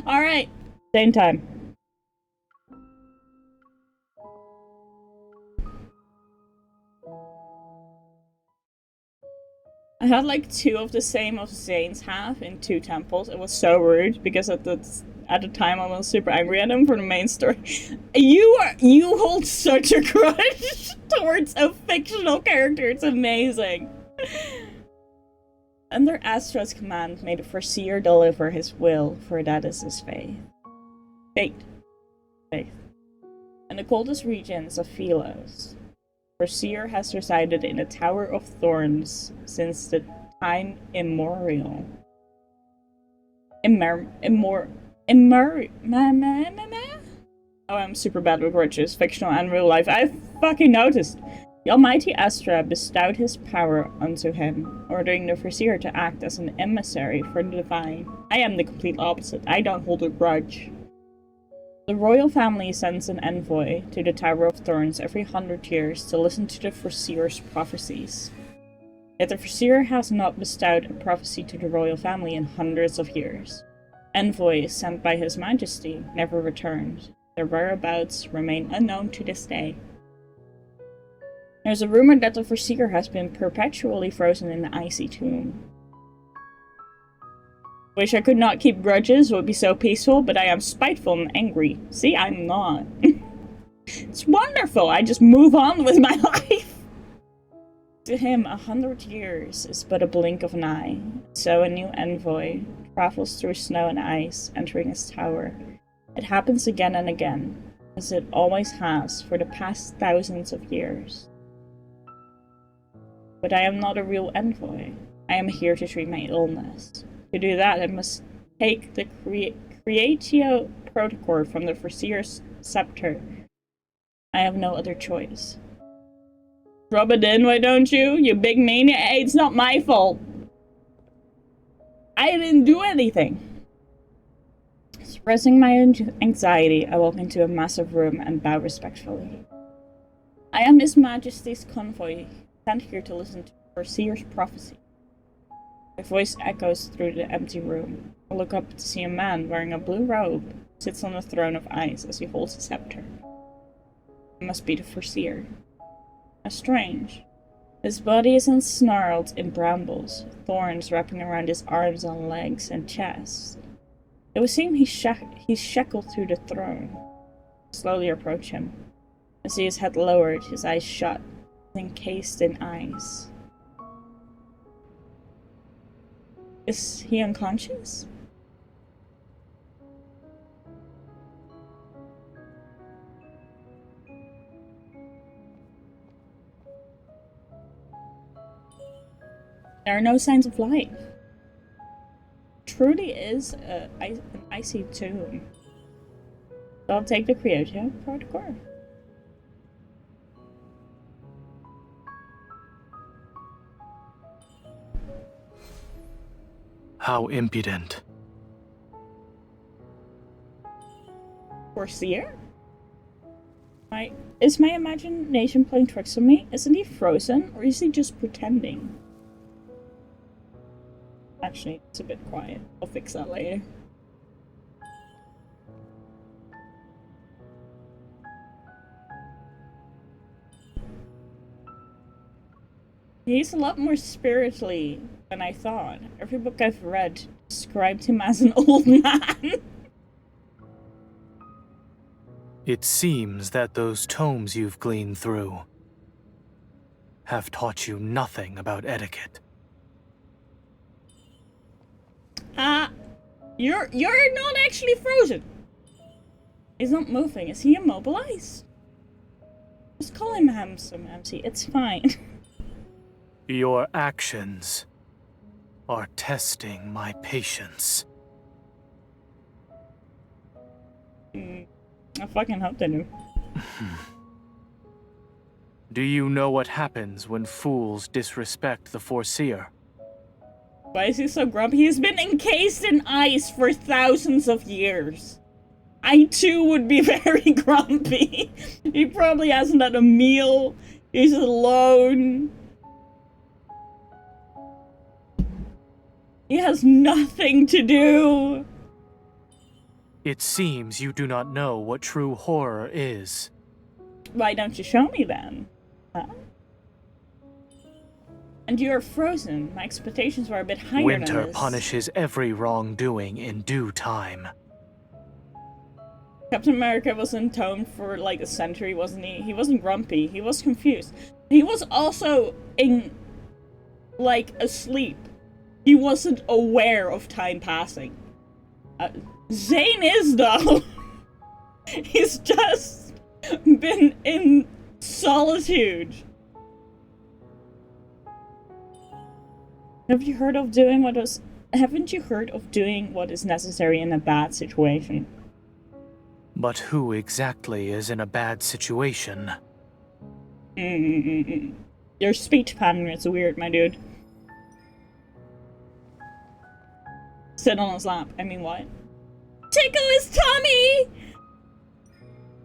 Alright. Same time. I had like 2 of the same of Zane's have in 2 temples. It was so rude because at the time I was super angry at him for the main story. You hold such a grudge towards a fictional character. It's amazing. Under Astra's command, may the Forseer deliver his will, for that is his faith. Faith. In the coldest regions of Philos, Forseer has resided in the Tower of Thorns since the time immemorial. Oh, I'm super bad with grudges, fictional and real life. I fucking noticed. The almighty Astra bestowed his power unto him, ordering the Forseer to act as an emissary for the divine. I am the complete opposite. I don't hold a grudge. The royal family sends an envoy to the Tower of Thorns every 100 years to listen to the Forseer's prophecies. Yet the Forseer has not bestowed a prophecy to the royal family in hundreds of years. Envoys sent by His Majesty never returned. Their whereabouts remain unknown to this day. There's a rumor that the Forseer has been perpetually frozen in the icy tomb. Wish I could not keep grudges, it would be so peaceful, but I am spiteful and angry. See, I'm not. It's wonderful, I just move on with my life. To him, 100 years is but a blink of an eye. So a new envoy travels through snow and ice, entering his tower. It happens again and again, as it always has for the past thousands of years. But I am not a real envoy. I am here to treat my illness. To do that, I must take the Creatio Protocol from the Forseer's scepter. I have no other choice. Rub it in, why don't you? You big maniac. Hey, it's not my fault. I didn't do anything. Suppressing my anxiety, I walk into a massive room and bow respectfully. I am His Majesty's convoy, sent here to listen to Forseer's prophecy. My voice echoes through the empty room. I look up to see a man wearing a blue robe sits on a throne of ice as he holds a scepter. It must be the Forseer. How strange. His body is ensnarled in brambles, thorns wrapping around his arms and legs and chest. It would seem he's shackled to the throne. I slowly approach him. I see his head lowered, his eyes shut, encased in ice. Is he unconscious? There are no signs of life. Truly is an icy tomb. So I'll take the Creatio Protocol. How impudent. Forseer? Is my imagination playing tricks on me? Isn't he frozen, or is he just pretending? Actually, it's a bit quiet. I'll fix that later. He's a lot more spiritually than I thought. Every book I've read described him as an old man. It seems that those tomes you've gleaned through have taught you nothing about etiquette. You're not actually frozen. He's not moving. Is he immobilized? Just call him handsome, MC. It's fine. Your actions are testing my patience. I fucking hope they do. Do you know what happens when fools disrespect the Forseer? Why is he so grumpy? He's been encased in ice for thousands of years. I too would be very grumpy. He probably hasn't had a meal. He's alone. He has nothing to do. It seems you do not know what true horror is. Why don't you show me then? Huh? And you are frozen. My expectations were a bit higher than this. Winter punishes every wrongdoing in due time. Captain America was in tone for like a century, wasn't he? He wasn't grumpy. He was confused. He was also asleep. He wasn't aware of time passing. Zane is, though. He's just been in solitude. Haven't you heard of doing what is necessary in a bad situation? But who exactly is in a bad situation? Your speech pattern is weird, my dude. Sit on his lap. I mean, what? Tickle his tummy!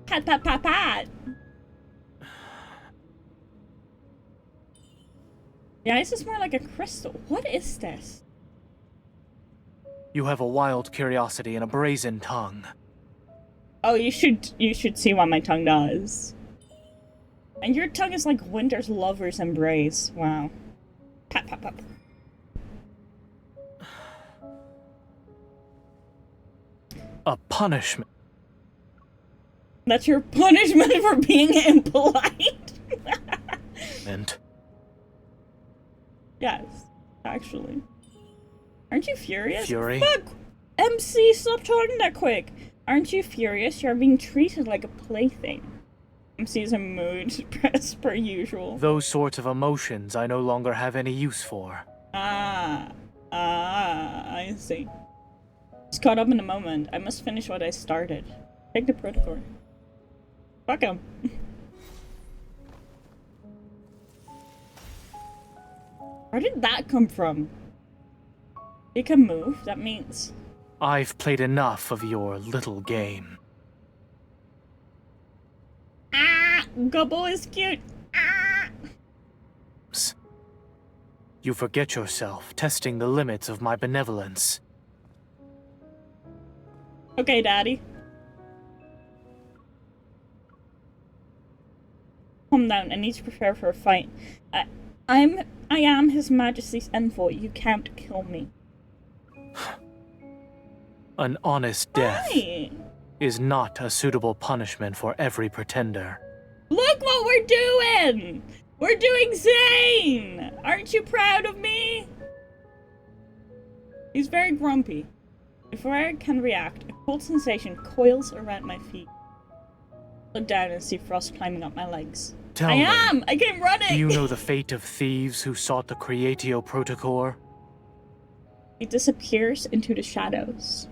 Pat, pat, pat, pat. The ice is more like a crystal. What is this? You have a wild curiosity and a brazen tongue. Oh, you should see what my tongue does. And your tongue is like winter's lover's embrace. Wow. Pat, pat, pat. A punishment. That's your punishment for being impolite? And yes, actually. Aren't you furious? Fury? Fuck! MC, stop talking that quick! Aren't you furious? You're being treated like a plaything. MC's in mood, as per usual. Those sorts of emotions I no longer have any use for. I see. Just caught up in the moment. I must finish what I started. Take the protocol. Fuck him. Where did that come from? You can move, that means... I've played enough of your little game. Ah! Gobble is cute! Ah! You forget yourself, testing the limits of my benevolence. Okay, Daddy. Calm down, I need to prepare for a fight. I am His Majesty's envoy. You can't kill me. An honest death Why? is not a suitable punishment for every pretender. Look what we're doing! We're doing Zane! Aren't you proud of me? He's very grumpy. Before I can react, a cold sensation coils around my feet. Look down and see frost climbing up my legs. Tell me, I came running! do you know the fate of thieves who sought the Creatio Protocol? He disappears into the shadows.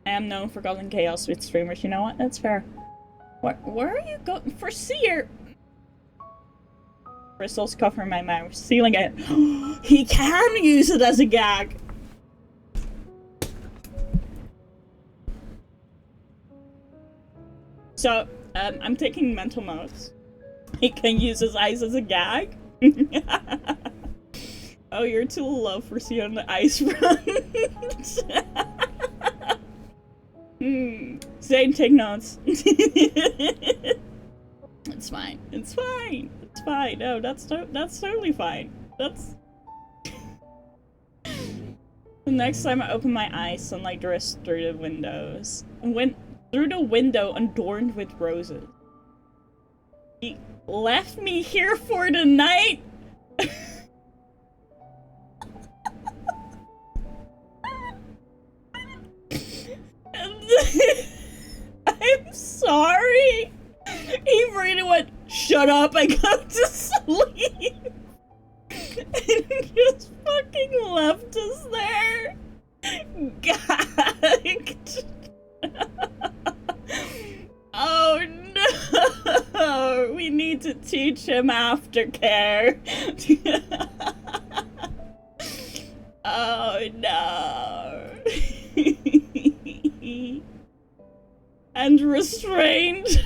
I am known for causing chaos with streamers. You know what? That's fair. Where are you going? Forseer! Crystals cover my mouth, sealing it. He can use it as a gag! So, I'm taking mental notes. He can use his eyes as a gag? Oh, you're too low for seeing on the ice front. Zane, take notes. It's fine. It's fine. It's fine. No, that's totally fine. That's... The next time I open my eyes, sunlight drifts through the windows. And went through the window adorned with roses. He left me here for the night? I'm sorry. He really went, shut up, I got to sleep. And just fucking left us there. Gagged. Oh no. We need to teach him aftercare. Oh no. And restrained.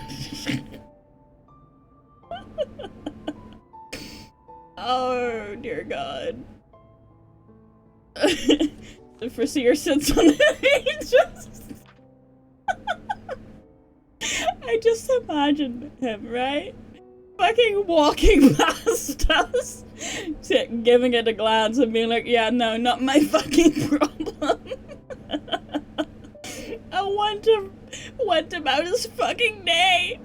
Oh dear God. The Forseer sits on it. I just imagined him, right? Fucking walking past us, giving it a glance and being like, yeah, no, not my fucking problem. I went about his fucking day.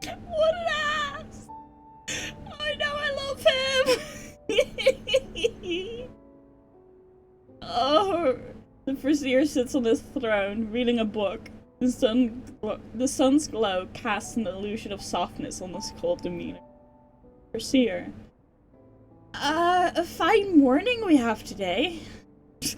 What an ass! I know, I love him! Oh, the Forseer sits on his throne, reading a book. The sun's glow casts an illusion of softness on his cold demeanor. Forseer. A fine morning we have today. He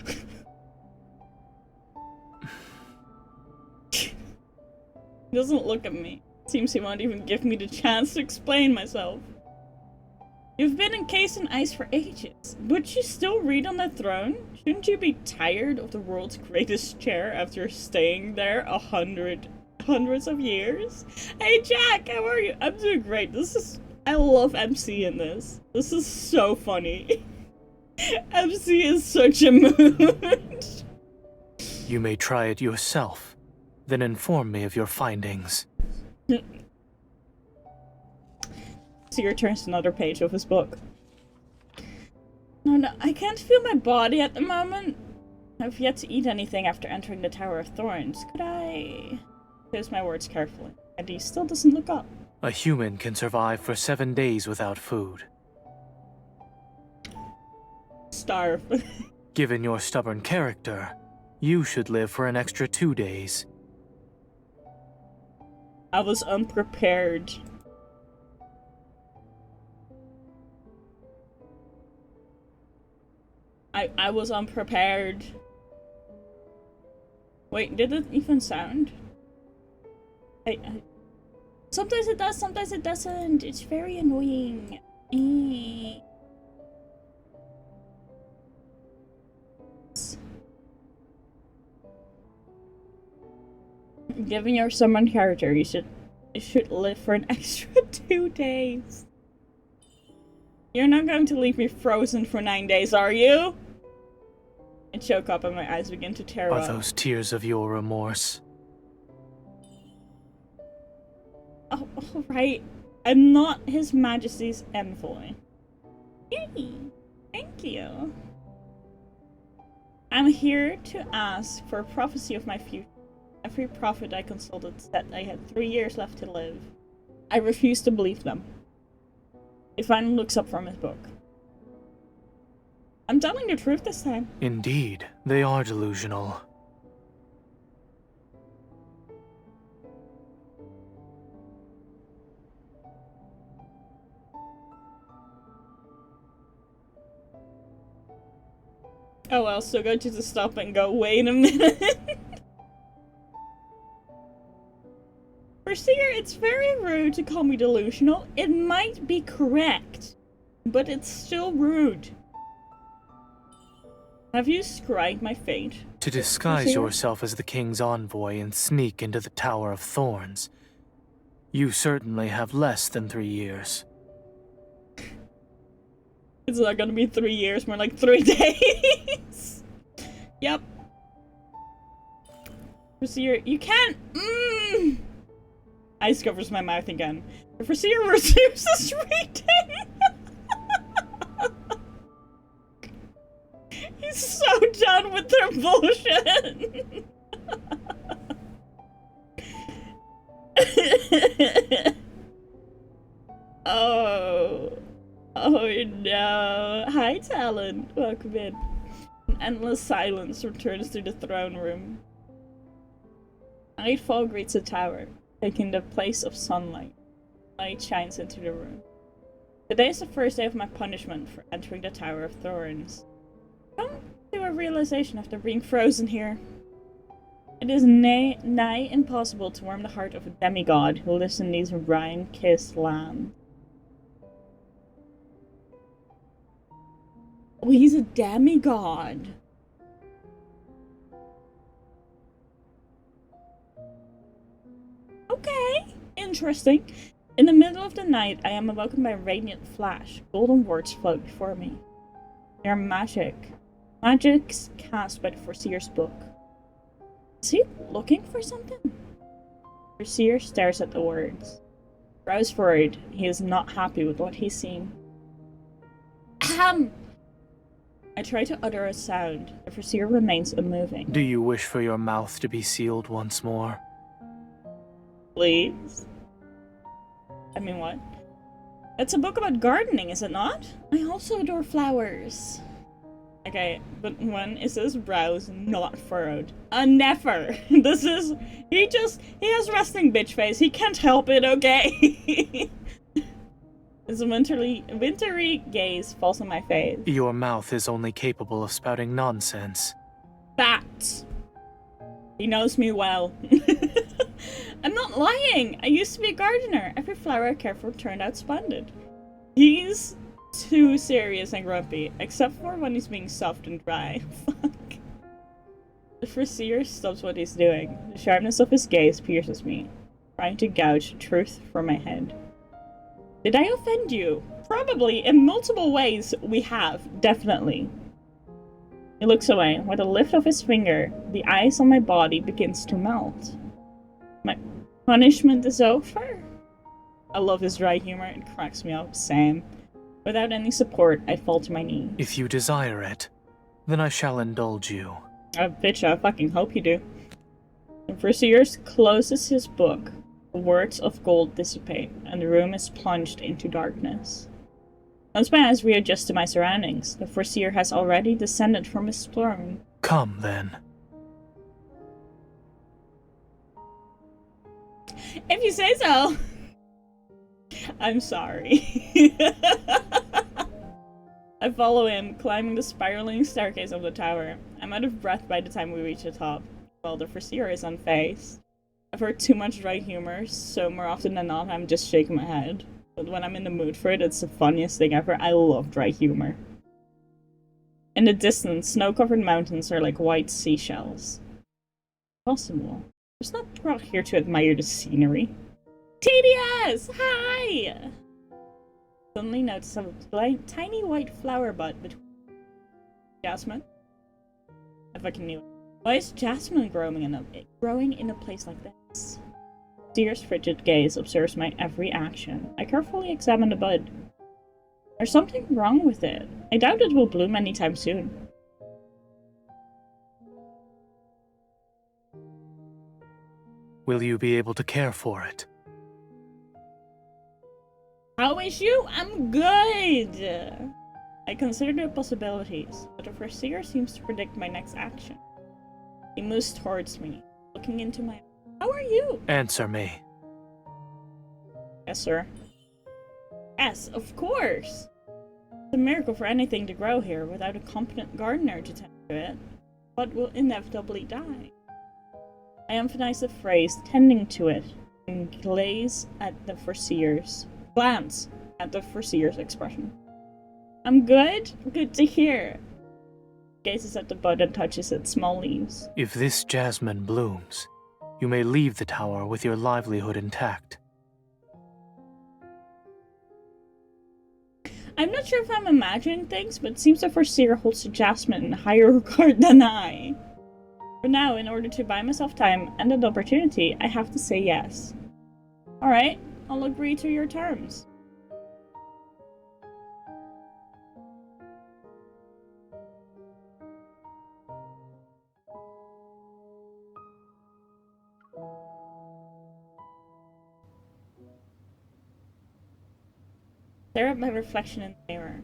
doesn't look at me. Seems he won't even give me the chance to explain myself. You've been encased in ice for ages. Would you still read on the throne? Shouldn't you be tired of the world's greatest chair after staying there hundreds of years? Hey Jack, how are you? I'm doing great. I love MC in this. This is so funny. MC is such a mood. You may try it yourself, then inform me of your findings. Seer turns to another page of his book. No, I can't feel my body at the moment. I've yet to eat anything after entering the Tower of Thorns. Could I... Choose my words carefully. And he still doesn't look up. A human can survive for 7 days without food. Starve. Given your stubborn character, you should live for an extra 2 days. I was unprepared. I was unprepared. Wait, did it even sound? Sometimes it does, sometimes it doesn't. It's very annoying. Given your summoned character, you should live for an extra 2 days. You're not going to leave me frozen for 9 days, are you? I choke up and my eyes begin to tear up. Are those tears of your remorse? Oh, alright. I'm not His Majesty's envoy. Hey, thank you. I'm here to ask for a prophecy of my future. Every prophet I consulted said I had 3 years left to live. I refuse to believe them. He finally looks up from his book. I'm telling the truth this time. Indeed, they are delusional. Oh well, so go to the stop and go, wait a minute. Forseer, it's very rude to call me delusional. It might be correct, but it's still rude. Have you scribed my fate? To disguise yourself as the king's envoy and sneak into the Tower of Thorns, you certainly have less than 3 years. It's not gonna be 3 years, more like 3 days. Yep. Forseer, you can't. Ice covers my mouth again. The Forseer resumes reading. He's so done with their bullshit. Oh no. Hi, Talon. Welcome in. An endless silence returns to the throne room. Nightfall greets the tower, taking the place of sunlight. Light shines into the room. Today is the first day of my punishment for entering the Tower of Thorns. Come to a realization after being frozen here. It is nigh impossible to warm the heart of a demigod who lives in these rime-kissed lands. Oh, he's a demigod. Okay, interesting. In the middle of the night, I am awoken by a radiant flash. Golden words float before me. They are magic. Magics cast by the Forseer's book. Is he looking for something? Forseer stares at the words. Brows furrowed. He is not happy with what he's seen. Ahem! I try to utter a sound. The Forseer remains unmoving. Do you wish for your mouth to be sealed once more? Please? I mean, what? It's a book about gardening, is it not? I also adore flowers. Okay, but when is his brows not furrowed? Never! This is... He has resting bitch face. He can't help it, okay? His wintry gaze falls on my face. Your mouth is only capable of spouting nonsense. Facts. He knows me well. I'm not lying! I used to be a gardener. Every flower I cared for turned out splendid. He's too serious and grumpy, except for when he's being soft and dry. Fuck. The Forseer stops what he's doing. The sharpness of his gaze pierces me, trying to gouge truth from my head. Did I offend you? Probably. In multiple ways, we have. Definitely. He looks away. With a lift of his finger, the ice on my body begins to melt. My punishment is over? I love his dry humor. It cracks me up. Same. Without any support, I fall to my knees. If you desire it, then I shall indulge you. Bitch, I fucking hope you do. The Forseer closes his book. The words of gold dissipate, and the room is plunged into darkness. Once my eyes readjust to my surroundings, the Forseer has already descended from his throne. Come, then. If you say so! I'm sorry. I follow him, climbing the spiraling staircase of the tower. I'm out of breath by the time we reach the top, while the Forseer is unfazed. I've heard too much dry humor, so more often than not I'm just shaking my head. But when I'm in the mood for it, it's the funniest thing ever. I love dry humor. In the distance, snow-covered mountains are like white seashells. Possible. I was not brought here to admire the scenery. TDS! Hi! Suddenly notice a tiny white flower bud between Jasmine? I fucking knew it. Why is Jasmine growing in a place like this? Seer's frigid gaze observes my every action. I carefully examine the bud. There's something wrong with it. I doubt it will bloom anytime soon. Will you be able to care for it? How is you? I'm good! I consider the possibilities, but the Forseer seems to predict my next action. He moves towards me, looking into my eyes. How are you? Answer me. Yes, sir. Yes, of course! It's a miracle for anything to grow here without a competent gardener to tend to it. But will inevitably die. I emphasize the phrase tending to it and glance at the Forseer's expression. I'm good? Good to hear. Gazes at the bud and touches its small leaves. If this jasmine blooms, you may leave the tower with your livelihood intact. I'm not sure if I'm imagining things, but it seems the Forseer holds the jasmine in higher regard than I. For now, in order to buy myself time and an opportunity, I have to say yes. Alright, I'll agree to your terms. Stare at my reflection in the mirror.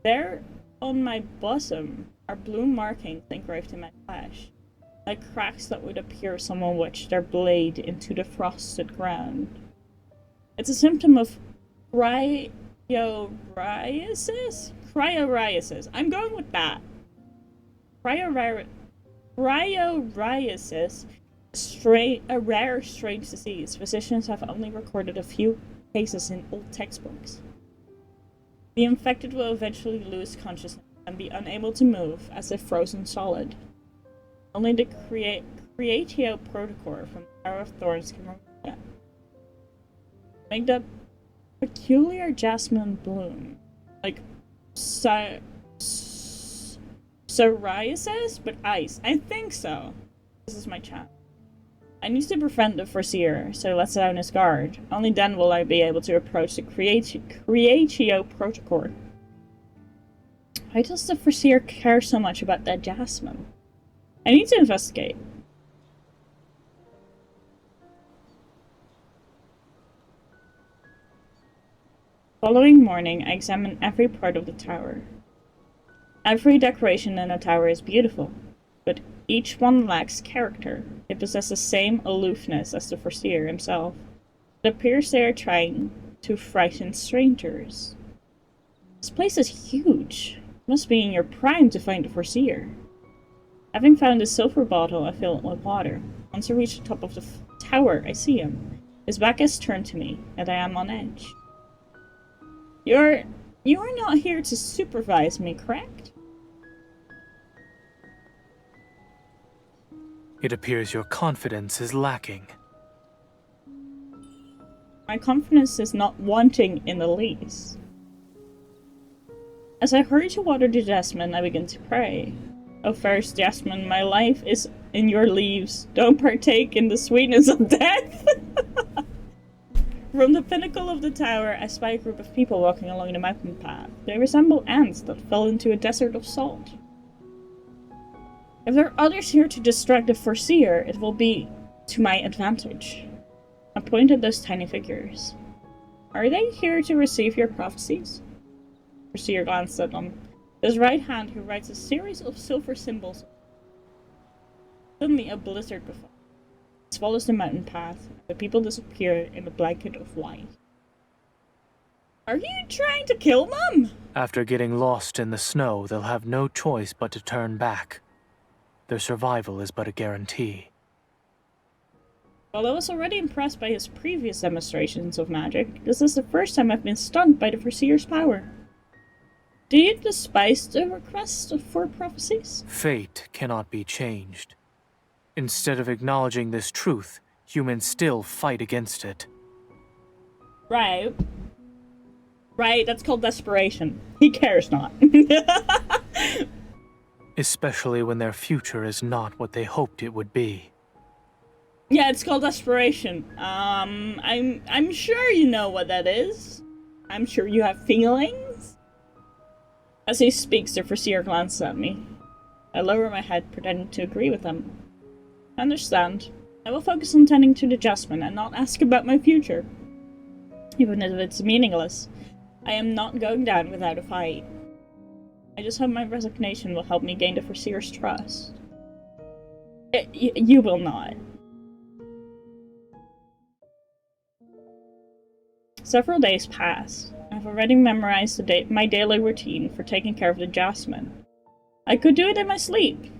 There on my bosom are blue markings engraved in my flesh, like cracks that would appear if someone wedged their blade into the frosted ground. It's a symptom of cryoriasis? Cryoriasis. I'm going with that. Cryoriasis, a rare, strange disease. Physicians have only recorded a few cases in old textbooks. The infected will eventually lose consciousness and be unable to move as if frozen solid. Only the Creatio Protocore from the Tower of Thorns can remove that. Make that peculiar jasmine bloom. Like psoriasis, but ice. I think so. This is my chance. I need to prevent the Forseer, so let's down his guard. Only then will I be able to approach the Creatio Protocol. Why does the Forseer care so much about that jasmine? I need to investigate. Following morning, I examine every part of the tower. Every decoration in the tower is beautiful, but each one lacks character. It possesses the same aloofness as the Forseer himself. It appears they are trying to frighten strangers. This place is huge. It must be in your prime to find the Forseer. Having found a silver bottle, I fill it with water. Once I reach the top of the tower, I see him. His back is turned to me, and I am on edge. You are not here to supervise me, correct? It appears your confidence is lacking. My confidence is not wanting in the least. As I hurry to water the jasmine, I begin to pray. O fairest jasmine, my life is in your leaves. Don't partake in the sweetness of death. From the pinnacle of the tower, I spy a group of people walking along the mountain path. They resemble ants that fell into a desert of salt. If there are others here to distract the Forseer, it will be to my advantage. I point at those tiny figures. Are they here to receive your prophecies? Forseer glanced at them. His right hand, he writes a series of silver symbols. Suddenly, a blizzard befalls. It swallows the mountain path. The people disappear in a blanket of white. Are you trying to kill them? After getting lost in the snow, they'll have no choice but to turn back. Their survival is but a guarantee. While I was already impressed by his previous demonstrations of magic, this is the first time I've been stunned by the Forseer's power. Do you despise the request for prophecies? Fate cannot be changed. Instead of acknowledging this truth, humans still fight against it. Right. Right, that's called desperation. He cares not. Especially when their future is not what they hoped it would be. Yeah, it's called desperation. I'm sure you know what that is. I'm sure you have feelings. As he speaks, the Forseer glances at me. I lower my head, pretending to agree with him. I understand. I will focus on tending to the jasmine and not ask about my future. Even if it's meaningless, I am not going down without a fight. I just hope my resignation will help me gain the Forseer's trust. You will not. Several days pass. I've already memorized my daily routine for taking care of the jasmine. I could do it in my sleep.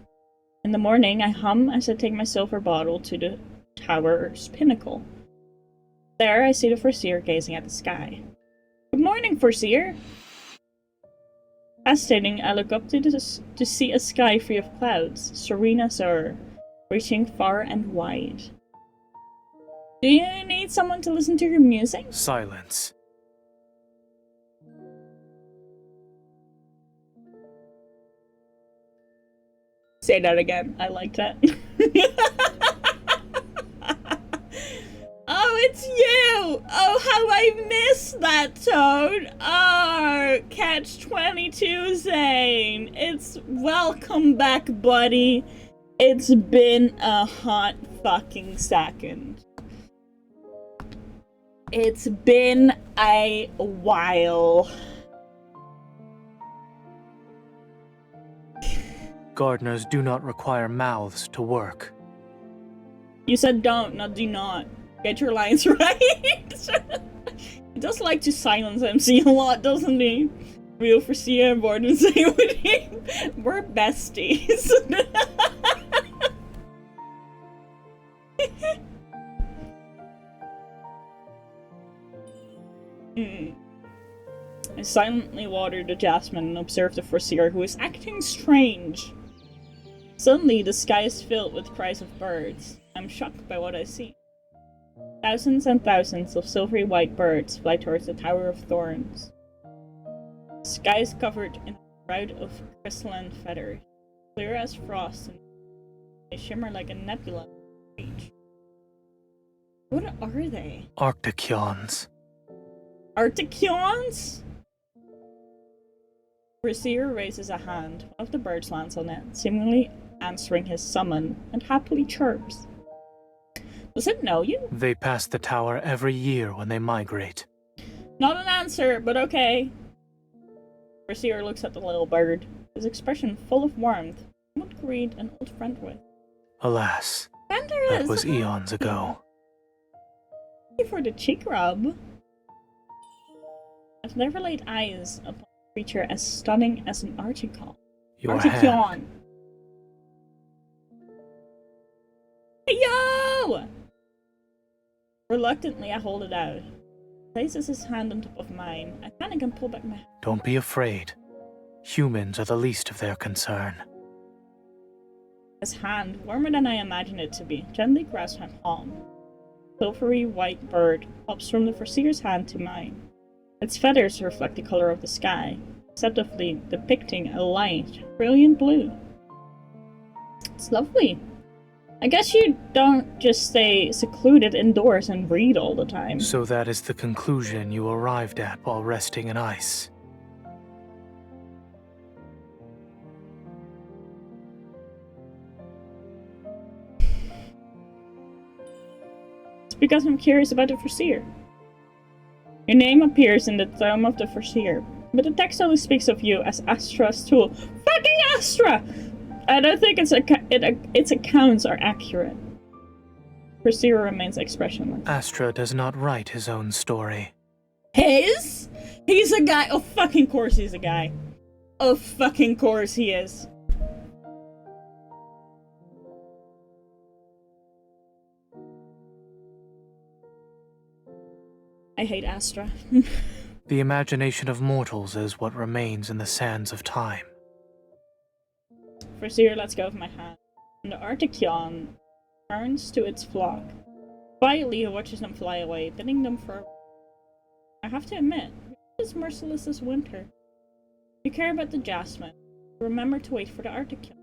In the morning, I hum as I take my silver bottle to the tower's pinnacle. There, I see the Forseer gazing at the sky. Good morning, Forseer! Hesitating, I look up to see a sky free of clouds, serene as ever, reaching far and wide. Do you need someone to listen to your music? Silence. Say that again. I like that. Oh, it's you! Oh, how I miss that, Toad! Oh, Catch-22 Zane! It's welcome back, buddy. It's been a hot fucking second. It's been a while. Gardeners do not require mouths to work. You said don't, not do not. Get your lines right. He does like to silence MC a lot, doesn't he? Real Forseer and Borden say with him. We're besties. I silently water the jasmine and observe the Forseer, who is acting strange. Suddenly, the sky is filled with cries of birds. I'm shocked by what I see. Thousands and thousands of silvery white birds fly towards the Tower of Thorns. The sky is covered in a shroud of crystalline feathers, clear as frost, and they shimmer like a nebula on the beach. What are they? Arcticions. Arcticions? Forseer raises a hand. One of the birds lands on it, seemingly answering his summon, and happily chirps. Does it know you? They pass the tower every year when they migrate. Not an answer, but okay. Forseer looks at the little bird, his expression full of warmth, and would greet an old friend with. Alas, that was eons ago. Thank you for the cheek rub. I've never laid eyes upon a creature as stunning as an Arcticon. Your Arcticion. hand. Hey, yo! Reluctantly, I hold it out. He places his hand on top of mine. I panic and pull back my hand. Don't be afraid. Humans are the least of their concern. His hand, warmer than I imagined it to be, gently grasps my palm. A silvery white bird hops from the Forseer's hand to mine. Its feathers reflect the color of the sky, deceptively depicting a light, brilliant blue. It's lovely. I guess you don't just stay secluded indoors and read all the time. So that is the conclusion you arrived at while resting in ice. It's because I'm curious about the Forseer. Your name appears in the tome of the Forseer, but the text only speaks of you as Astra's tool. Fucking Astra! I don't think its accounts are accurate. Forseer remains expressionless. Astra does not write his own story. His? He's a guy. Oh, fucking course he's a guy. Oh, fucking course he is. I hate Astra. The imagination of mortals is what remains in the sands of time. Forseer lets go of my hand, and the Arcticion turns to its flock. Quietly, he watches them fly away, bidding them farewell. I have to admit, you're as merciless as winter. You care about the jasmine. Remember to wait for the Arcticion.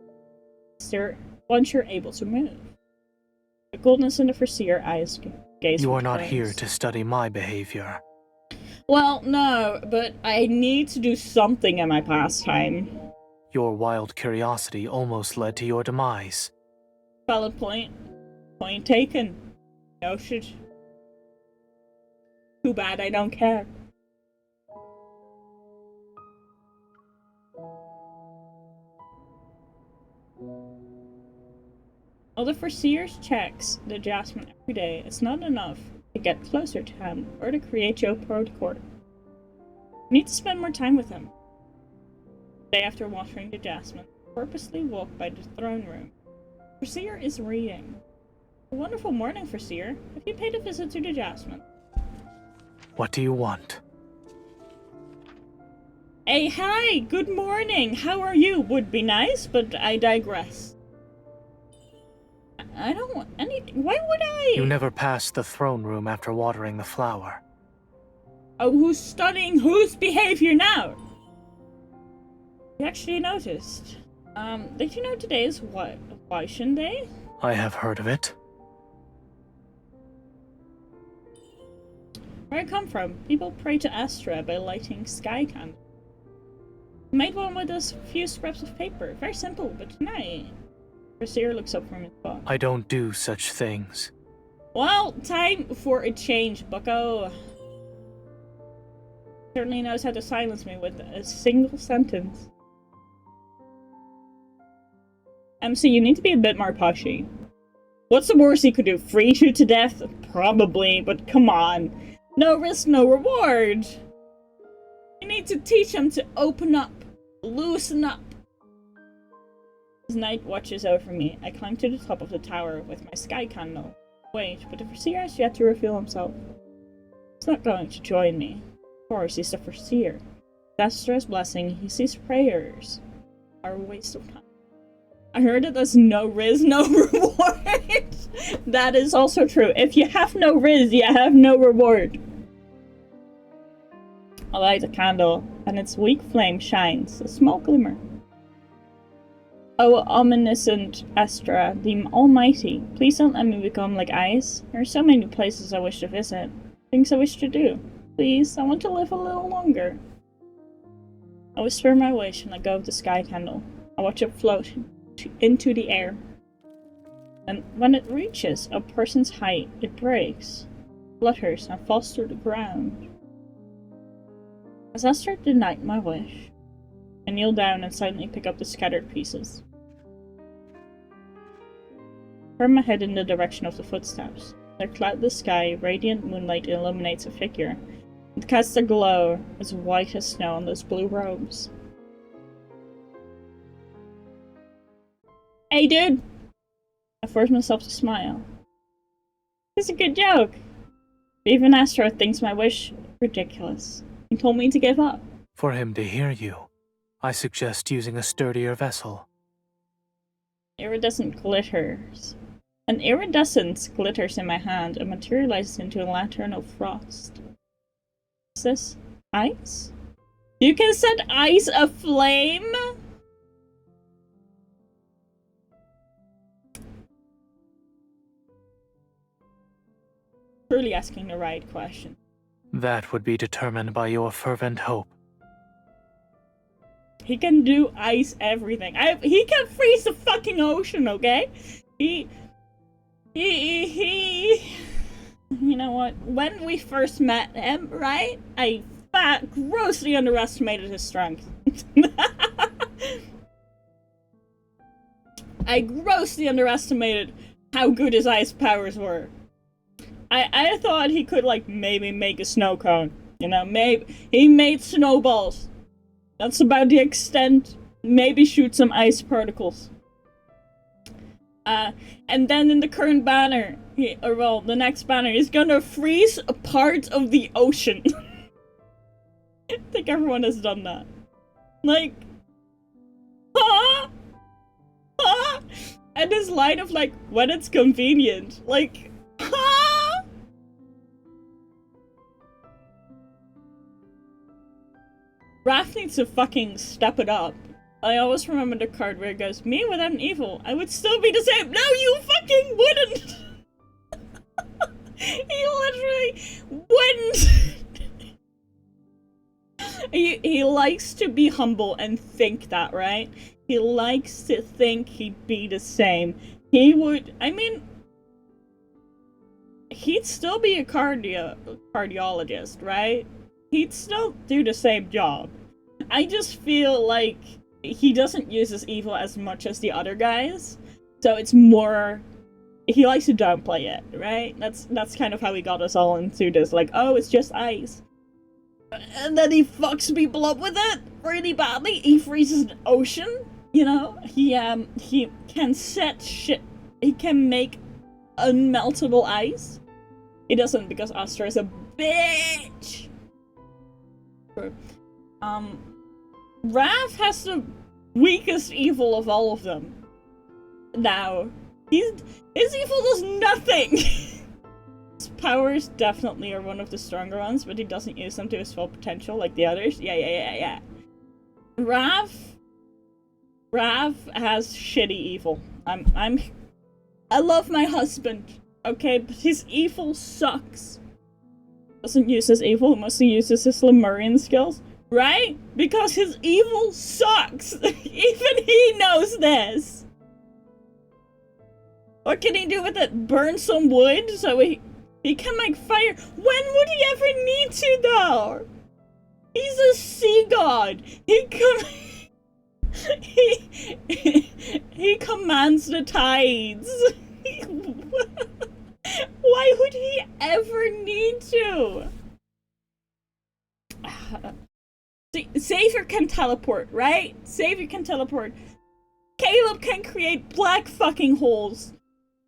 Once you're able to move. The coldness in the Forseer eyes gaze. You are not here to study my behavior. Well, no, but I need to do something in my pastime. Your wild curiosity almost led to your demise. Valid point. Point taken. Noted. Too bad I don't care. Although Forseer checks the jasmine every day, it's not enough to get closer to him or to create geoprotocol. You need to spend more time with him. The day after watering the jasmine, I purposely walk by the throne room. Forseer is reading. A wonderful morning, Forseer. Have you paid a visit to the jasmine? What do you want? Hey, hi! Good morning! How are you? Would be nice, but I digress. I don't want anything. Why would I? You never passed the throne room after watering the flower. Oh, who's studying whose behavior now? You actually noticed. Did you know today is what? Waishan Day? I have heard of it. Where I come from, people pray to Astra by lighting sky candles. I made one with a few scraps of paper. Very simple, but tonight... Forseer looks up from his book. I don't do such things. Well, time for a change, bucko. Certainly knows how to silence me with a single sentence. MC, you need to be a bit more pushy. What's the worst he could do? Freeze you to death? Probably, but come on. No risk, no reward. You need to teach him to open up, loosen up. As night watches over me, I climb to the top of the tower with my sky candle. Wait, but the Forseer has yet to reveal himself. He's not going to join me. Of course, he's the Forseer. With Astra's blessing, he sees prayers are a waste of time. I heard that there's no riz, no reward. That is also true. If you have no riz, you have no reward. I light a candle, and its weak flame shines, a small glimmer. Oh, omniscient Astra, the Almighty, please don't let me become like ice. There are so many places I wish to visit, things I wish to do. Please, I want to live a little longer. I whisper my wish and let go of the sky candle. I watch it float into the air. And when it reaches a person's height, it breaks, flutters, and falls to the ground. As I start to ignite my wish, I kneel down and silently pick up the scattered pieces. Turn my head in the direction of the footsteps. Their cloudless sky, radiant moonlight illuminates a figure. It casts a glow as white as snow on those blue robes. Hey dude! I force myself to smile. It's a good joke! Even Astro thinks my wish ridiculous. He told me to give up. For him to hear you, I suggest using a sturdier vessel. Iridescent glitters. An iridescence glitters in my hand and materializes into a lantern of frost. Is this ice? You can set ice aflame? Truly asking the right question. That would be determined by your fervent hope. He can do ice everything. He can freeze the fucking ocean, okay? He... You know what? When we first met him, right? I grossly underestimated his strength. I grossly underestimated how good his ice powers were. I thought he could, like, maybe make a snow cone. You know, maybe he made snowballs. That's about the extent. Maybe shoot some ice particles. And then in the current banner, the next banner, he's gonna freeze a part of the ocean. I think everyone has done that. Like, huh? Huh? And this line of, like, when it's convenient. Like, huh? Raph needs to fucking step it up. I always remember the card where it goes, me without an evil, I would still be the same. No, you fucking wouldn't! He literally wouldn't! He likes to be humble and think that, right? He likes to think he'd be the same. He would, I mean, he'd still be a cardiologist, right? He'd still do the same job. I just feel like he doesn't use his evil as much as the other guys. So it's more... He likes to downplay it, right? That's kind of how he got us all into this. Like, oh, it's just ice. And then he fucks people up with it really badly. He freezes an ocean, you know? He can set shit... He can make unmeltable ice. He doesn't because Astra is a bitch! Raph has the weakest evil of all of them. Now, his evil does nothing! His powers definitely are one of the stronger ones, but he doesn't use them to his full potential like the others. Yeah. Raph has shitty evil. I love my husband, okay, but his evil sucks. Doesn't use his evil, mostly uses his Lemurian skills. Right? Because his evil sucks! Even he knows this! What can he do with it? Burn some wood so he can make fire? When would he ever need to, though? He's a sea god! He commands the tides! Why would he ever need to? Xavier can teleport, right? Xavier can teleport. Caleb can create black fucking holes.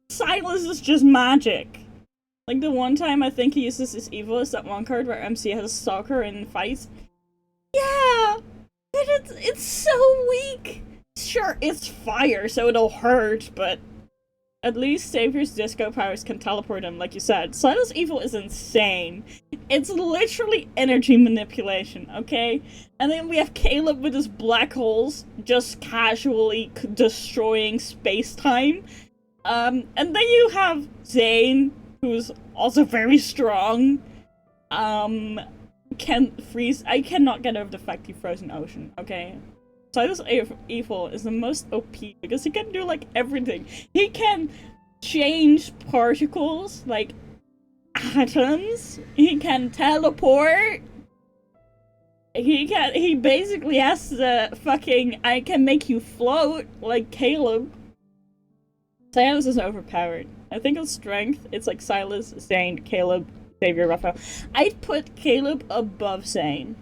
Silas is just magic. Like the one time I think he uses his evil is that one card where MC has a stalker and fights. Yeah! But it's so weak! Sure, it's fire, so it'll hurt, but at least Savior's disco powers can teleport him, like you said. Silas Evil is insane. It's literally energy manipulation, okay? And then we have Caleb with his black holes, just casually destroying space-time. And then you have Zane, who's also very strong. Can freeze. I cannot get over the fact he froze an ocean, okay? Silas Evil is the most OP because he can do like everything. He can change particles, like atoms. He can teleport. He basically has the fucking I can make you float like Caleb. Silas is overpowered. I think of strength, it's like Silas, Zane, Caleb, Xavier, Raphael. I'd put Caleb above Zane.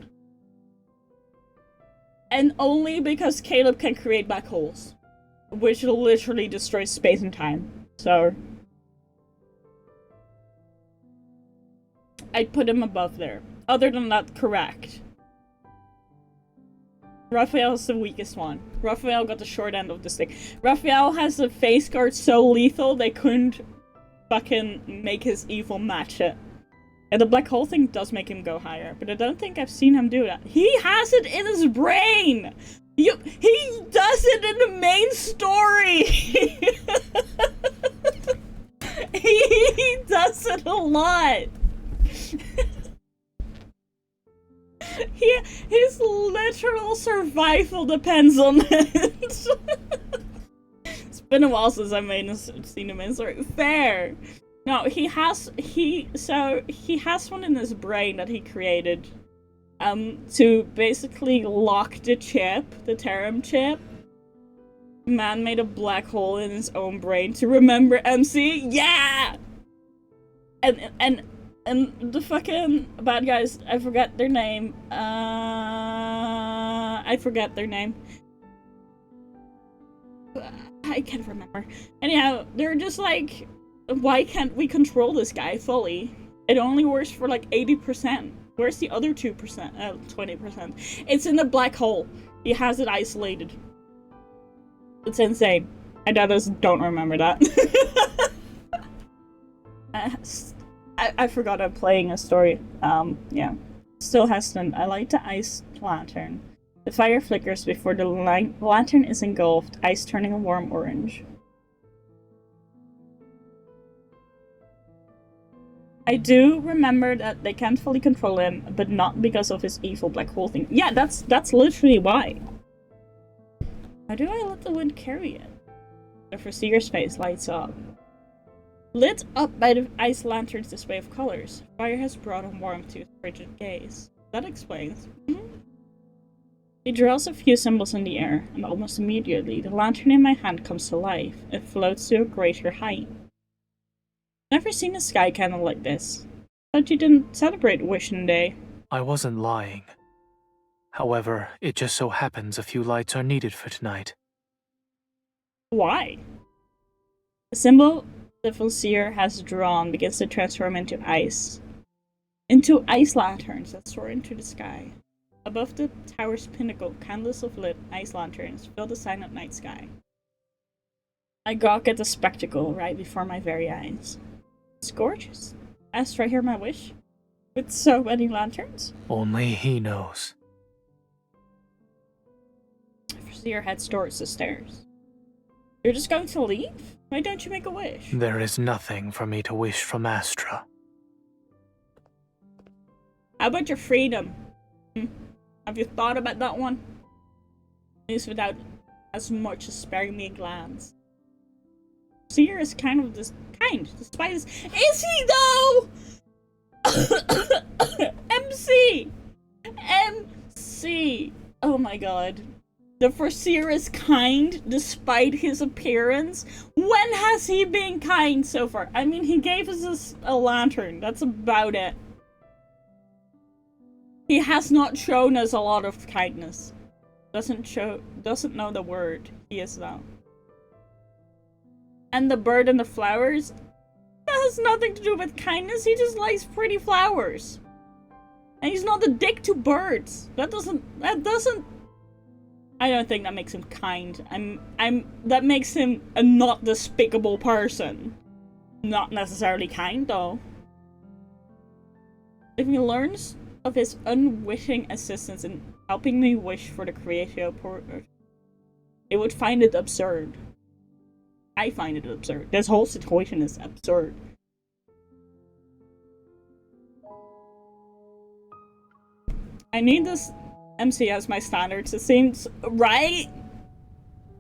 And only because Caleb can create black holes, which literally destroys space and time. So I'd put him above there. Other than that, correct. Raphael is the weakest one. Raphael got the short end of the stick. Raphael has a face guard so lethal they couldn't fucking make his evil match it. And the black hole thing does make him go higher, but I don't think I've seen him do that. He has it in his brain! He does it in the main story! He does it a lot! His literal survival depends on it. It's been a while since I've seen him in story. Fair! No, he has one in his brain that he created, to basically lock the chip, the Tarum chip. Man made a black hole in his own brain to remember MC. Yeah! And the fucking bad guys, I forgot their name. I forget their name. I can't remember. Anyhow, they're just like, why can't we control this guy fully? It only works for like 80%. Where's the other 2%? 20%. It's in the black hole. He has it isolated. It's insane. I don't remember that. I forgot I'm playing a story. Yeah. Still Heston. I light the ice lantern. The fire flickers before the lantern is engulfed, ice turning a warm orange. I do remember that they can't fully control him, but not because of his evil black hole thing. Yeah, that's literally why. How do I let the wind carry it? The Forseer's face lights up. Lit up by the ice lantern's display of colors, fire has brought a warmth to his frigid gaze. That explains. He draws a few symbols in the air, and almost immediately, the lantern in my hand comes to life. It floats to a greater height. Never seen a sky candle like this. Thought you didn't celebrate Wishing Day. I wasn't lying. However, it just so happens a few lights are needed for tonight. Why? The symbol the Forseer has drawn begins to transform into ice. Into ice lanterns that soar into the sky. Above the tower's pinnacle, candles of lit ice lanterns fill the silent night sky. I gawk at the spectacle right before my very eyes. It's gorgeous. Asked right here my wish. With so many lanterns. Only he knows. Forseer heads towards the stairs. You're just going to leave? Why don't you make a wish? There is nothing for me to wish from Astra. How about your freedom? Have you thought about that one? At least without as much as sparing me a glance. Forseer is kind of despite his— Is he though? MC! MC! Oh my god. The Forseer is kind despite his appearance? When has he been kind so far? I mean, he gave us a lantern. That's about it. He has not shown us a lot of kindness. Doesn't know the word. He is though. And the bird and the flowers? That has nothing to do with kindness. He just likes pretty flowers. And he's not a dick to birds. That doesn't I don't think that makes him kind. That makes him a not despicable person. Not necessarily kind, though. If he learns of his unwitting assistance in helping me wish for the Creatio Porter, it would find it absurd. I find it absurd. This whole situation is absurd. I need this MC as my standards. It seems right.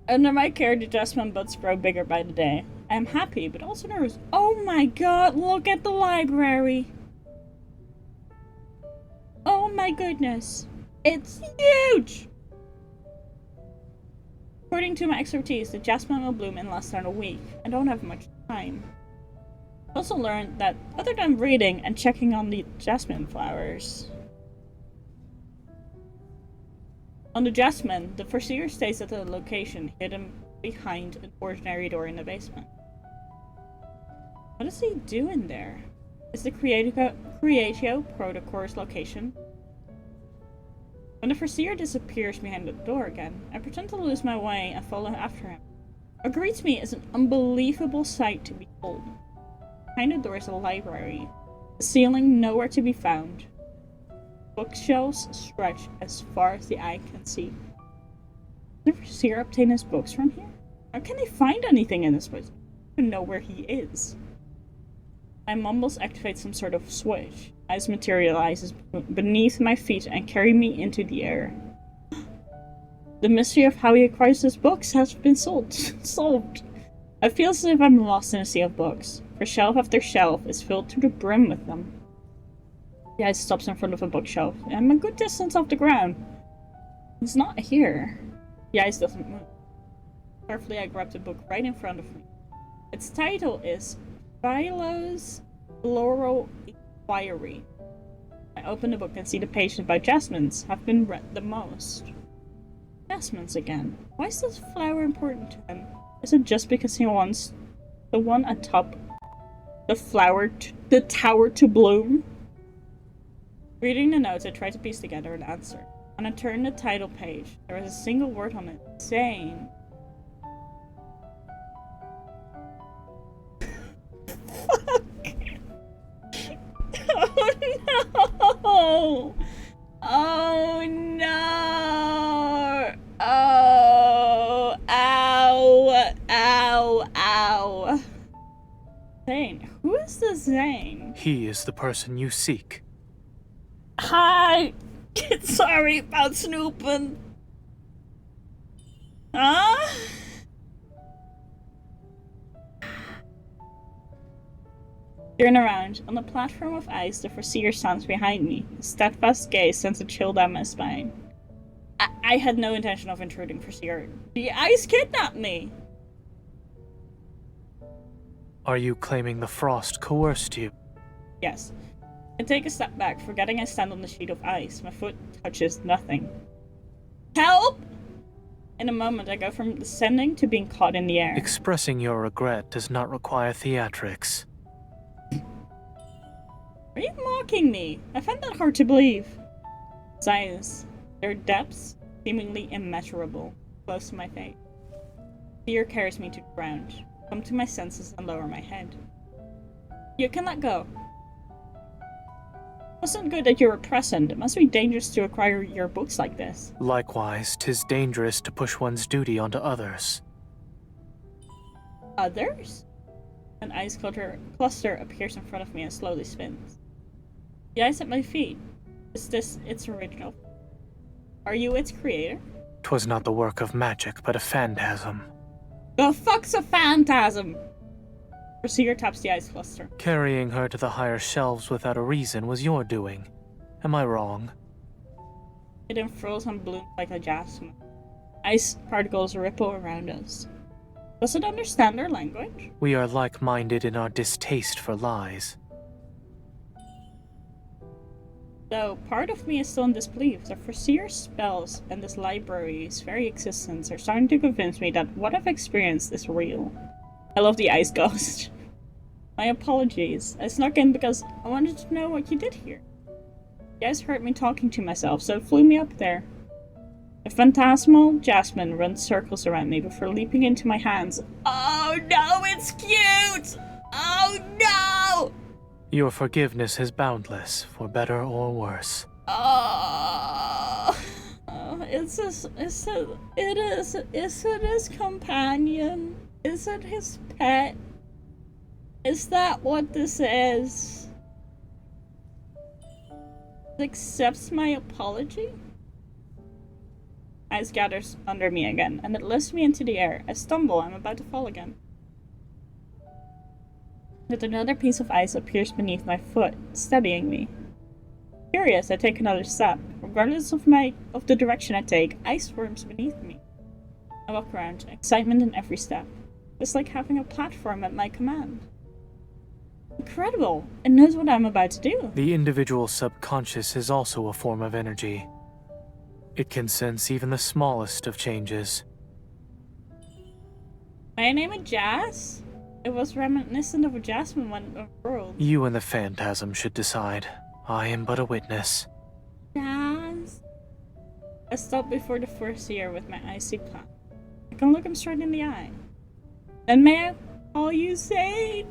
Under my care, the adjustment buds grow bigger by the day. I am happy, but also nervous. Oh my god, look at the library. Oh my goodness. It's huge! According to my expertise, the jasmine will bloom in less than a week. I don't have much time. I also learned that, other than reading and checking on the jasmine flowers, on the jasmine, the Forseer stays at a location hidden behind an ordinary door in the basement. What is he doing there? Is the Creatio Protocore's location? When the Forseer disappears behind the door again, I pretend to lose my way and follow after him. What greets me is an unbelievable sight to behold. Behind the door is a library, the ceiling nowhere to be found. Bookshelves stretch as far as the eye can see. Did the Forseer obtain his books from here? How can he find anything in this place? I don't even know where he is. My mumbles activate some sort of switch. Ice materializes beneath my feet and carry me into the air. The mystery of how he acquires his books has been solved. I feel as if I'm lost in a sea of books, for shelf after shelf is filled to the brim with them. The ice stops in front of a bookshelf. I'm a good distance off the ground. It's not here. The ice doesn't move. Carefully, I grab the book right in front of me. Its title is Philo's Floral Inquiry. I open the book and see the pages about jasmines have been read the most. Jasmines again. Why is this flower important to him? Is it just because he wants the one atop the tower to bloom? Reading the notes, I try to piece together an answer. When I turn the title page, there is a single word on it saying, fuck! Oh no! Oh no! Oh! Ow! Ow! Ow! Zane. Who is the Zane? He is the person you seek. Hi! Sorry about snooping. Huh? Turn around. On the platform of ice, the Forseer stands behind me. His steadfast gaze sends a chill down my spine. I had no intention of intruding, Forseer. The ice kidnapped me! Are you claiming the frost coerced you? Yes. I take a step back, forgetting I stand on the sheet of ice. My foot touches nothing. Help! In a moment, I go from descending to being caught in the air. Expressing your regret does not require theatrics. Are you mocking me? I find that hard to believe. His eyes, their depths, seemingly immeasurable, close to my face. Fear carries me to the ground. I come to my senses and lower my head. You can let go. It wasn't good that you were present. It must be dangerous to acquire your books like this. Likewise, 'tis dangerous to push one's duty onto others. Others? An ice cluster appears in front of me and slowly spins. The ice at my feet. Is this its original? Are you its creator? 'Twas not the work of magic, but a phantasm. The fuck's a phantasm? Forseer taps the ice cluster. Carrying her to the higher shelves without a reason was your doing. Am I wrong? It unfurls and blooms like a jasmine. Ice particles ripple around us. Does it understand our language? We are like-minded in our distaste for lies. Though part of me is still in disbelief, the Forseer spells and this library's very existence are starting to convince me that what I've experienced is real. I love the ice ghost. My apologies. I snuck in because I wanted to know what you did here. You guys heard me talking to myself, so it flew me up there. The phantasmal Jasmine runs circles around me before leaping into my hands. Oh no, it's cute! Oh no! Your forgiveness is boundless, for better or worse. Oh, is it his companion? Is it his pet? Is that what this is? It accepts my apology? Ice gathers under me again, and it lifts me into the air. I stumble, I'm about to fall again. But another piece of ice appears beneath my foot, steadying me. Curious, I take another step. Regardless of the direction I take, ice forms beneath me. I walk around, excitement in every step. It's like having a platform at my command. Incredible! It knows what I'm about to do. The individual subconscious is also a form of energy. It can sense even the smallest of changes. My name is Jas? It was reminiscent of a jasmine when unfurled. You and the phantasm should decide. I am but a witness. Jas? I stop before the Forseer with my icy plant. I can look him straight in the eye. And may I call you Zane?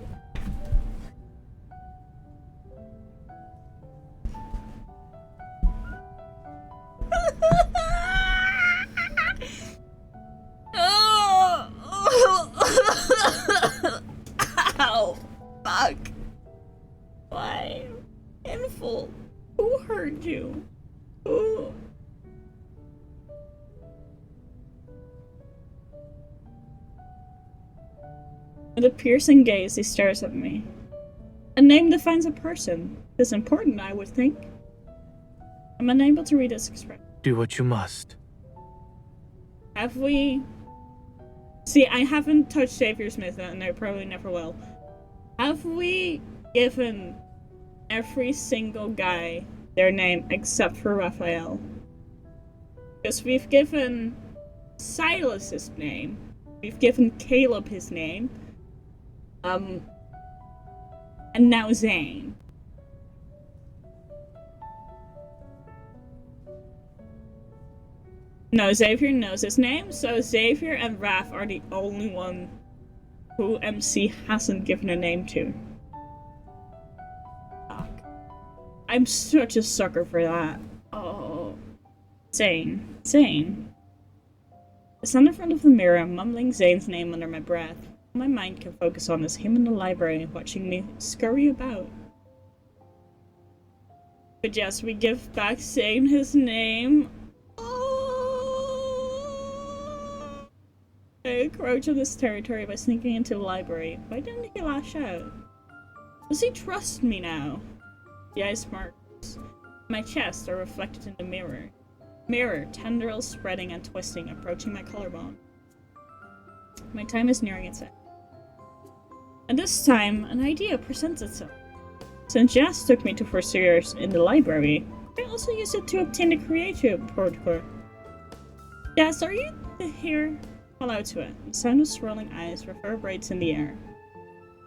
Ow! Fuck! Why? Painful. Who hurt you? Who? With a piercing gaze, he stares at me. A name defines a person. It's important, I would think. I'm unable to read his expression. Do what you must. Have we... See, I haven't touched Xavier Smith, and I probably never will. Have we given every single guy their name except for Raphael? Because we've given Silas his name. We've given Caleb his name. And now Zane. No, Xavier knows his name, so Xavier and Raph are the only one who MC hasn't given a name to. Fuck. I'm such a sucker for that. Oh. Zane. Zane. I stand in front of the mirror, mumbling Zane's name under my breath. All my mind can focus on is him in the library, watching me scurry about. But yes, we give back Zane his name. I encroach on this territory by sneaking into the library. Why didn't he lash out? Does he trust me now? The ice marks my chest are reflected in the mirror. Mirror, tendrils spreading and twisting, approaching my collarbone. My time is nearing its end. And this time, an idea presents itself. Since Jas took me to Forseer in the library, I also used it to obtain the creative protocol. Jas, are you here? Call out to it. The sound of swirling eyes reverberates in the air.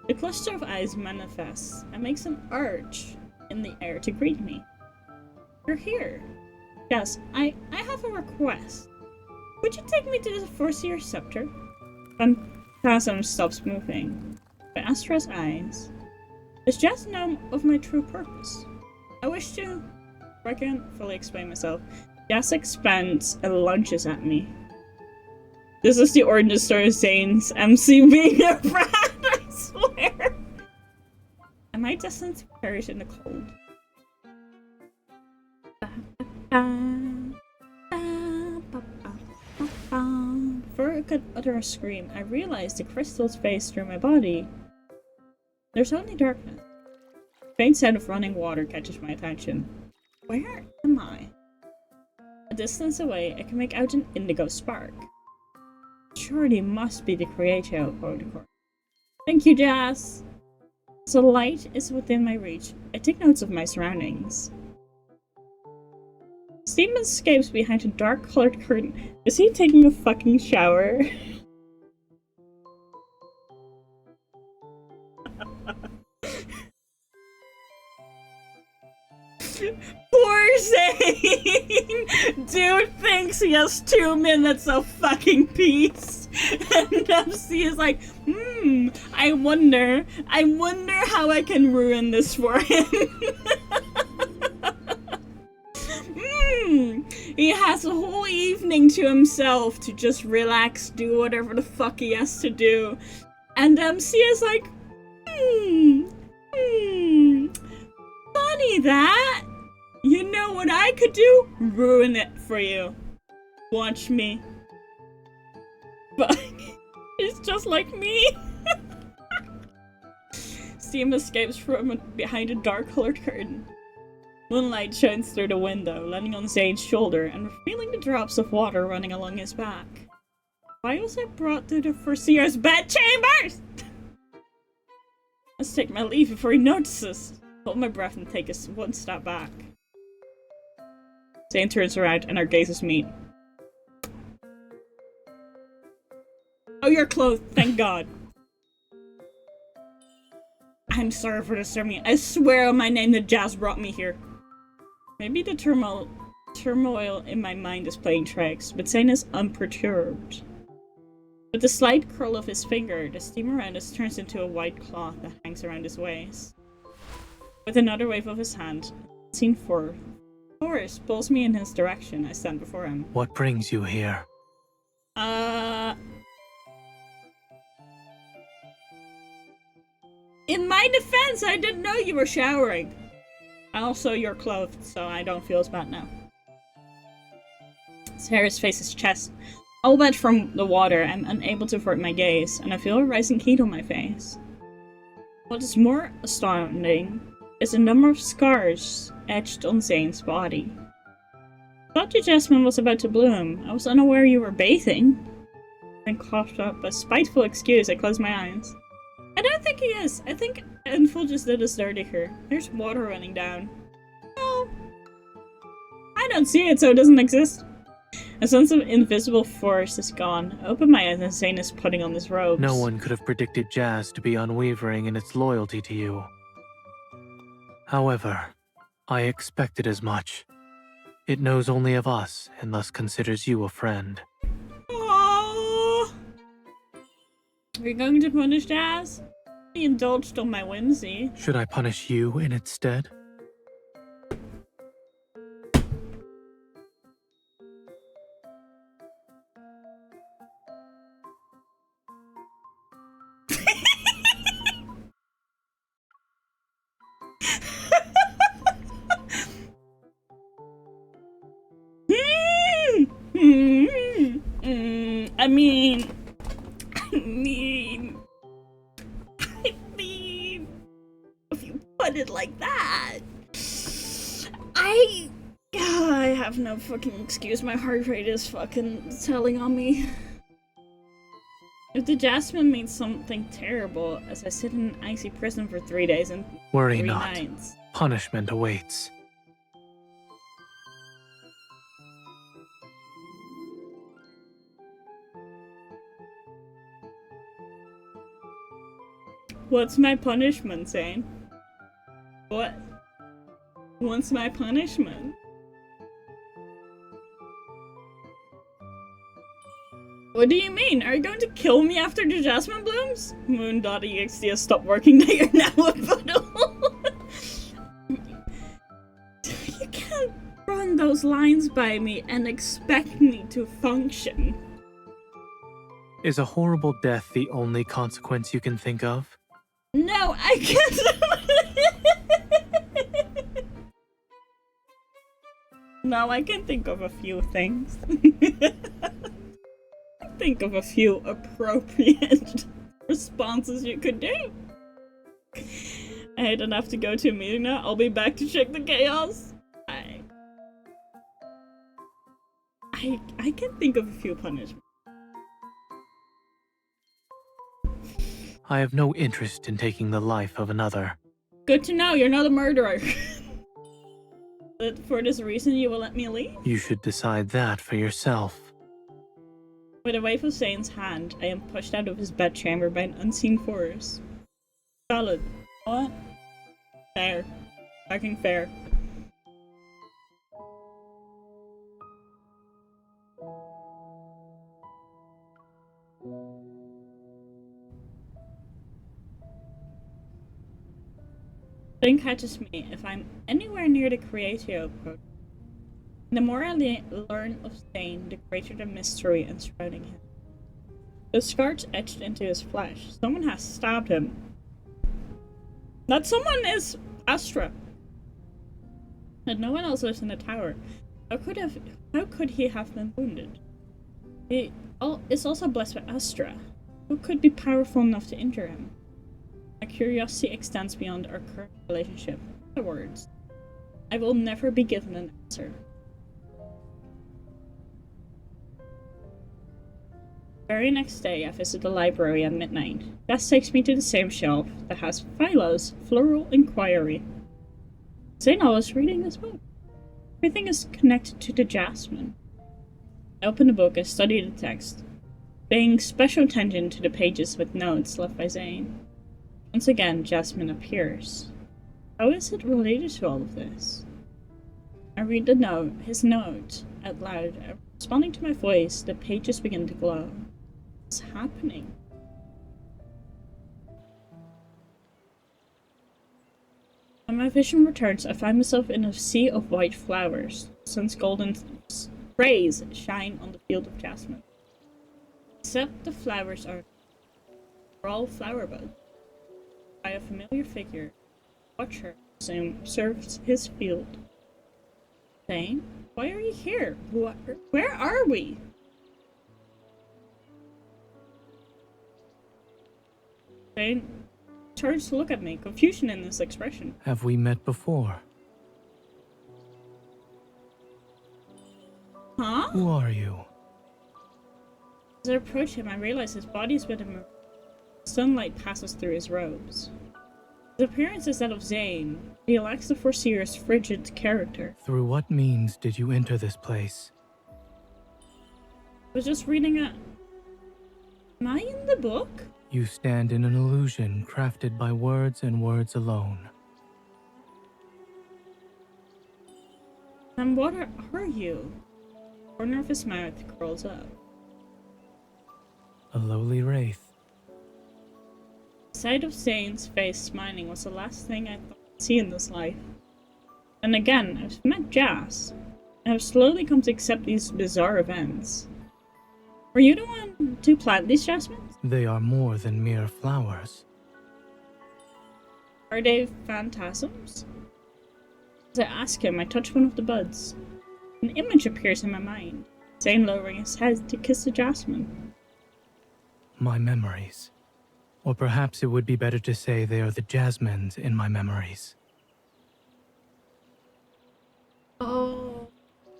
The cluster of eyes manifests and makes an arch in the air to greet me. You're here. Yes, I have a request. Would you take me to the Forseer scepter? Phantasm stops moving. I ask for his eyes. Does Jas know of my true purpose? I wish to... I can't fully explain myself. Jas expands and lunges at me. This is the origin story of Zane's MC being a brat, I swear! Am I destined to perish in the cold? Before I could utter a scream, I realized the crystals phased through my body. There's only darkness. The faint sound of running water catches my attention. Where am I? A distance away, I can make out an indigo spark. Surely must be the Creatio protocol. Thank you, Jas! As the light is within my reach, I take notes of my surroundings. Steam escapes behind a dark-colored curtain. Is he taking a fucking shower? Poor saying dude thinks he has 2 minutes of fucking peace. And MC is like, I wonder how I can ruin this for him. He has a whole evening to himself to just relax, do whatever the fuck he has to do. And MC is like, funny that. You know what I could do? Ruin it for you. Watch me. But he's just like me. Steam escapes from behind a dark-colored curtain. Moonlight shines through the window, landing on Zane's shoulder and revealing the drops of water running along his back. Why was I brought to the Forseer's bedchambers? Let's take my leave before he notices. Hold my breath and take one step back. Zane turns around and our gazes meet. Oh, you're clothed, thank God. I'm sorry for disturbing you. I swear on my name that Jazz brought me here. Maybe the turmoil in my mind is playing tricks, but Zane is unperturbed. With a slight curl of his finger, the steam around us turns into a white cloth that hangs around his waist. With another wave of his hand, scene 4. Forrest pulls me in his direction. I stand before him. What brings you here? In my defense, I didn't know you were showering. Also, you're clothed, so I don't feel as bad now. His hair faces his chest. All wet from the water, I'm unable to avert my gaze, and I feel a rising heat on my face. What is more astounding is the number of scars etched on Zane's body. I thought the jasmine was about to bloom. I was unaware you were bathing. Then coughed up a spiteful excuse. I closed my eyes. I don't think he is. I think Enful just did us dirty here. There's water running down. Oh. I don't see it, so it doesn't exist. A sense of invisible force is gone. I open my eyes and Zane is putting on his robes. No one could have predicted Jazz to be unwavering in its loyalty to you. However, I expected as much. It knows only of us, and thus considers you a friend. Aww. Are you going to punish Jazz? He indulged on my whimsy. Should I punish you in its stead? I mean, if you put it like that, I have no fucking excuse. My heart rate is fucking telling on me. If the jasmine means something terrible, as I sit in an icy prison for 3 days and Worry 3 not. nights. Punishment awaits. What's my punishment, Zane? What? What's my punishment? What do you mean? Are you going to kill me after the jasmine blooms? Moon.exe has stopped working, now you're now a puddle. You can't run those lines by me and expect me to function. Is a horrible death the only consequence you can think of? No, I can't. No, I can think of a few things. Think of a few appropriate responses you could do. I don't have to go to a meeting now. I'll be back to check the chaos. I can think of a few punishments. I have no interest in taking the life of another. Good to know, you're not a murderer. But for this reason you will let me leave? You should decide that for yourself. With a wave of Zane's hand, I am pushed out of his bedchamber by an unseen force. Solid. What? Fair. Fucking fair. Thing catches me if I'm anywhere near the Creatio project. The more I learn of Zane, the greater the mystery enshrouding him. The scars etched into his flesh. Someone has stabbed him. That someone is Astra. And no one else lives in the tower. How could he have been wounded? He is also blessed by Astra. Who could be powerful enough to injure him? My curiosity extends beyond our current relationship. In other words, I will never be given an answer. The very next day, I visit the library at midnight. Gus takes me to the same shelf that has Philo's Floral Inquiry. Zena was reading this book. Everything is connected to the jasmine. I open the book and study the text, paying special attention to the pages with notes left by Zane. Once again, jasmine appears. How is it related to all of this? I read his note, out loud, and responding to my voice, the pages begin to glow. What's happening? When my vision returns, I find myself in a sea of white flowers. The sun's golden rays shine on the field of jasmine. Except the flowers are all flower buds. By a familiar figure, watcher, observes his field. Zane, why are you here? Where are we? Zane turns to look at me, confusion in his expression. Have we met before? Huh? Who are you? As I approach him, I realize his body is with him. Sunlight passes through his robes. His appearance is that of Zane. He lacks the Forseer's frigid character. Through what means did you enter this place? I was just reading a... Am I in the book? You stand in an illusion crafted by words and words alone. And what are you? The corner of his mouth curls up. A lowly wraith. The sight of Zane's face smiling was the last thing I thought I'd see in this life. And again, I've met Jas, and I've slowly come to accept these bizarre events. Were you the one to plant these jasmines? They are more than mere flowers. Are they phantasms? As I ask him, I touch one of the buds. An image appears in my mind. Zane lowering his head to kiss the jasmine. My memories. Or perhaps it would be better to say they are the jasmines in my memories. Oh,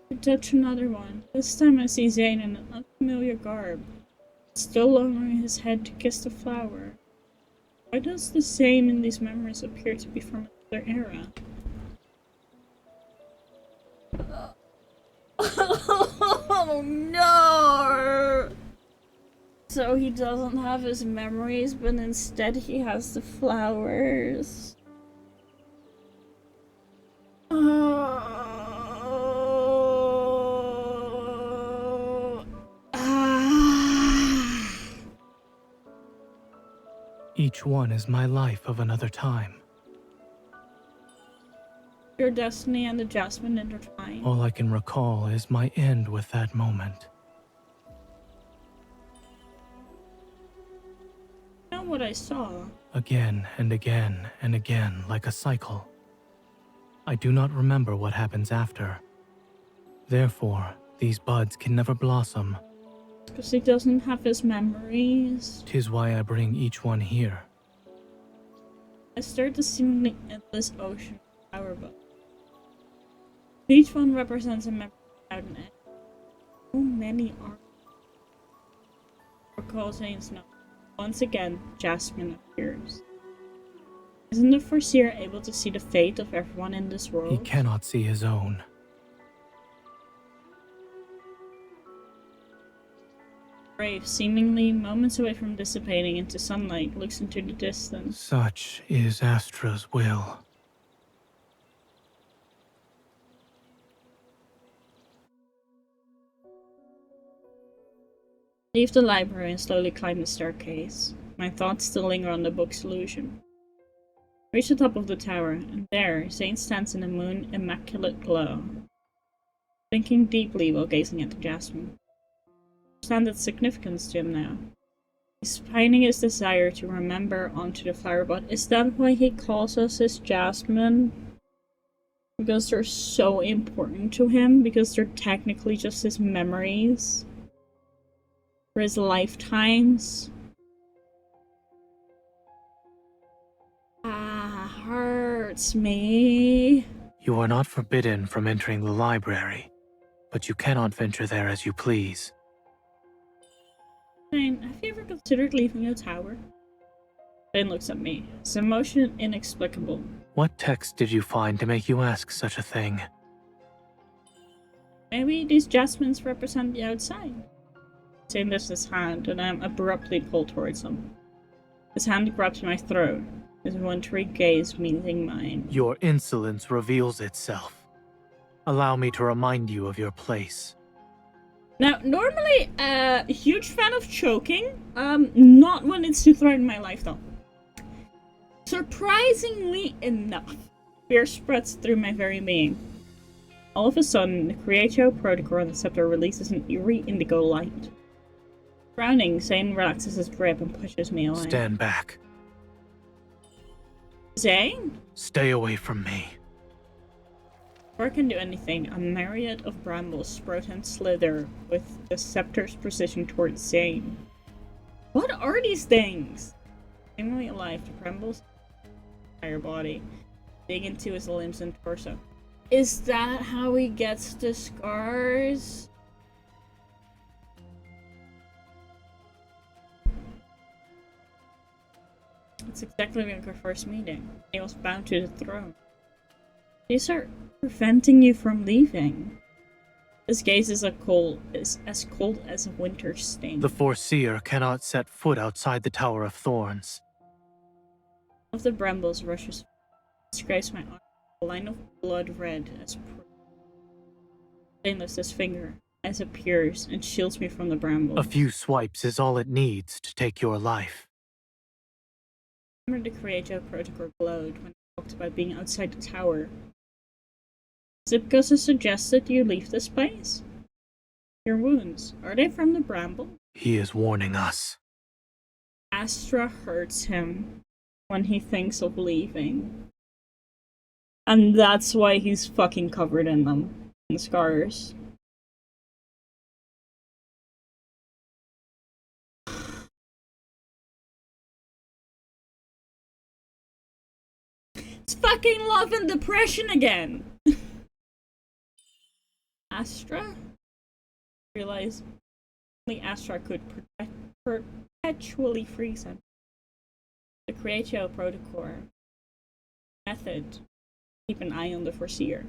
I touch another one. This time I see Zane in an unfamiliar garb, still lowering his head to kiss the flower. Why does the Zane in these memories appear to be from another era? Oh no! So he doesn't have his memories, but instead he has the flowers. Each one is my life of another time. Your destiny and the jasmine intertwine. All I can recall is my end with that moment. Not what I saw. Again and again and again, like a cycle. I do not remember what happens after. Therefore, these buds can never blossom. Because he doesn't have his memories. 'Tis why I bring each one here. I stare at the seemingly endless ocean of flower buds. Each one represents a memory without an end. So many are. Recall Zane's note. Once again, Jasmine appears. Isn't the Forseer able to see the fate of everyone in this world? He cannot see his own. Brave, seemingly moments away from dissipating into sunlight, looks into the distance. Such is Astra's will. Leave the library and slowly climb the staircase. My thoughts still linger on the book's illusion. Reach the top of the tower, and there, Zane stands in the moon immaculate glow, thinking deeply while gazing at the jasmine. Understand its significance to him now. He's finding his desire to remember onto the flower bud. Is that why he calls us his jasmine? Because they're so important to him? Because they're technically just his memories? For his lifetimes? Ah, hurts me. You are not forbidden from entering the library, but you cannot venture there as you please. Zane, have you ever considered leaving the tower? Zane looks at me, his emotion inexplicable. What text did you find to make you ask such a thing? Maybe these jasmines represent the outside. Zane lifts his hand, and I am abruptly pulled towards him. His hand grabs my throat, his wintry gaze meeting mine. Your insolence reveals itself. Allow me to remind you of your place. Now, normally, a huge fan of choking. Not when it's to threaten my life, though. Surprisingly enough, fear spreads through my very being. All of a sudden, the Creatio Protocol on the scepter releases an eerie indigo light. Frowning, Zane relaxes his grip and pushes me away. Stand back. Zane? Stay away from me. Before I can do anything, a myriad of brambles sprout and slither with the scepter's precision towards Zane. What are these things? Seemingly alive, the brambles entire body, dig into his limbs and torso. Is that how he gets the scars? It's exactly like our first meeting. He was bound to the throne. These are preventing you from leaving. His gaze is as cold as a winter stain. The Forseer cannot set foot outside the Tower of Thorns. One of the brambles rushes, scrapes my arm, a line of blood red as proof. Zane lifts his finger as it peers and shields me from the brambles. A few swipes is all it needs to take your life. I remember the Creatio Protocol glowed when he talked about being outside the tower. Is it because it suggested you leave this place? Your wounds, are they from the bramble? He is warning us. Astra hurts him when he thinks of leaving. And that's why he's fucking covered in them. In scars. It's fucking love and depression again! Astra? Realize only Astra could perpetually freeze him. The Creatio Protocol method to keep an eye on the Forseer.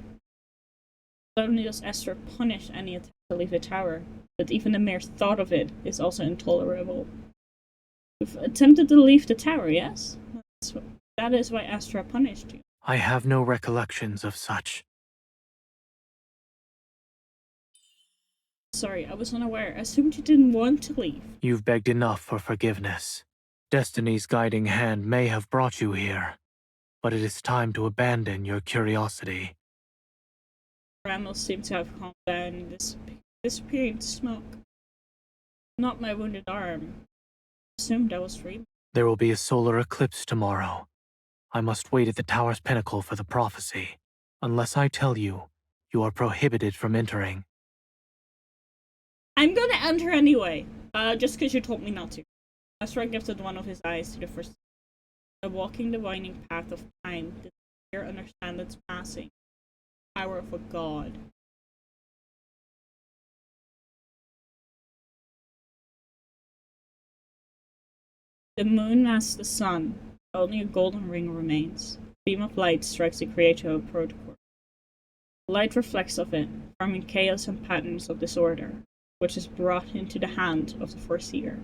Not only does Astra punish any attempt to leave the tower, but even the mere thought of it is also intolerable. You've attempted to leave the tower, yes? That is why Astra punished you. I have no recollections of such. Sorry, I was unaware. I assumed you didn't want to leave. You've begged enough for forgiveness. Destiny's guiding hand may have brought you here, but it is time to abandon your curiosity. Brambles seem to have calmed down and disappeared into smoke. Not my wounded arm. I assumed I was free. There will be a solar eclipse tomorrow. I must wait at the tower's pinnacle for the prophecy. Unless I tell you, you are prohibited from entering. I'm gonna enter anyway, just because you told me not to. Astra gifted one of his eyes to the first. By walking the winding path of time, the Forseer understand its passing. The power of a god. The moon masks the sun. Only a golden ring remains. A beam of light strikes the Creatio Protocol. The light reflects off it, forming chaos and patterns of disorder, which is brought into the hand of the Forseer.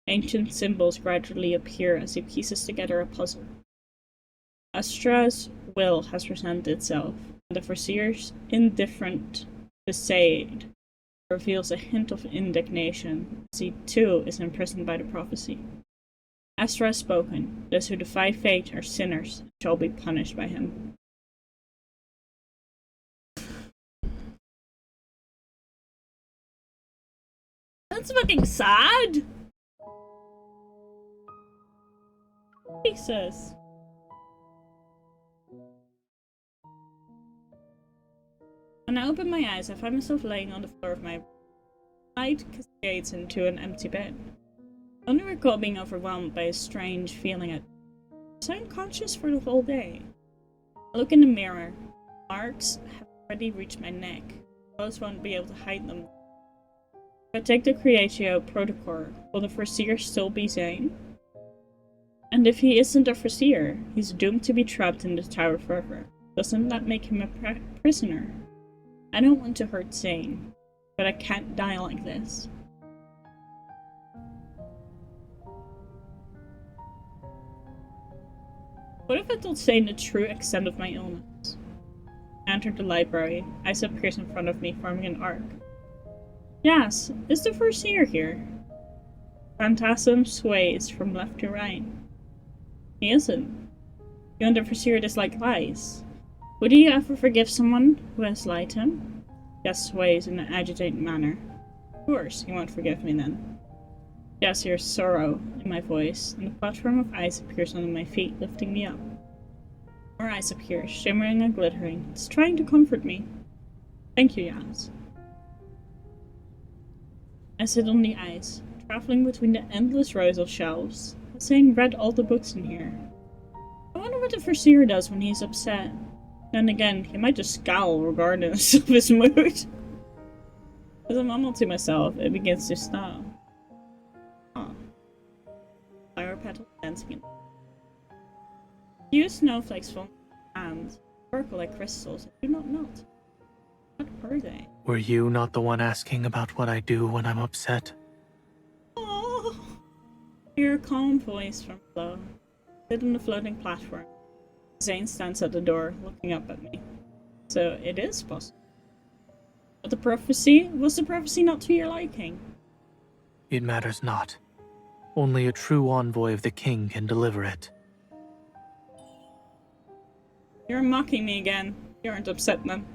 Ancient symbols gradually appear as he pieces together a puzzle. Astra's will has presented itself, and the Forseer's indifferent facade reveals a hint of indignation, as he too is imprisoned by the prophecy. Astra has spoken. Those who defy fate are sinners and shall be punished by him. That's fucking sad! Jesus. When I open my eyes, I find myself laying on the floor of my room. Light cascades into an empty bed. I only recall being overwhelmed by a strange feeling. I was unconscious for the whole day. I look in the mirror. Marks have already reached my neck. Clothes won't be able to hide them. If I take the Creatio Protocor, will the Forseer still be Zane? And if he isn't a Forseer, he's doomed to be trapped in the tower forever. Doesn't that make him a prisoner? I don't want to hurt Zane, but I can't die like this. What if I told Zane the true extent of my illness? I entered the library. Ice appears in front of me, forming an arc. Yes, is the Forseer here? Phantasm sways from left to right. He isn't. You and the Forseer dislike lies. Would you ever forgive someone who has lied to him? Jess sways in an agitated manner. Of course, you won't forgive me then. Jess hears sorrow in my voice, and the platform of ice appears under my feet, lifting me up. More ice appears, shimmering and glittering. It's trying to comfort me. Thank you, Jess. I sit on the ice, traveling between the endless rows of shelves. Zane read all the books in here. I wonder what the Forseer does when he's upset. Then again, he might just scowl regardless of his mood. As I mumble to myself, it begins to snow. Oh. Flower petals dancing in. Few snowflakes fall in my hands, sparkle like crystals, and do not melt. What are they? Were you not the one asking about what I do when I'm upset? Oh! I hear a calm voice from below. I sit on the floating platform. Zane stands at the door, looking up at me. So it is possible. But the prophecy? Was the prophecy not to your liking? It matters not. Only a true envoy of the king can deliver it. You're mocking me again. You aren't upset then.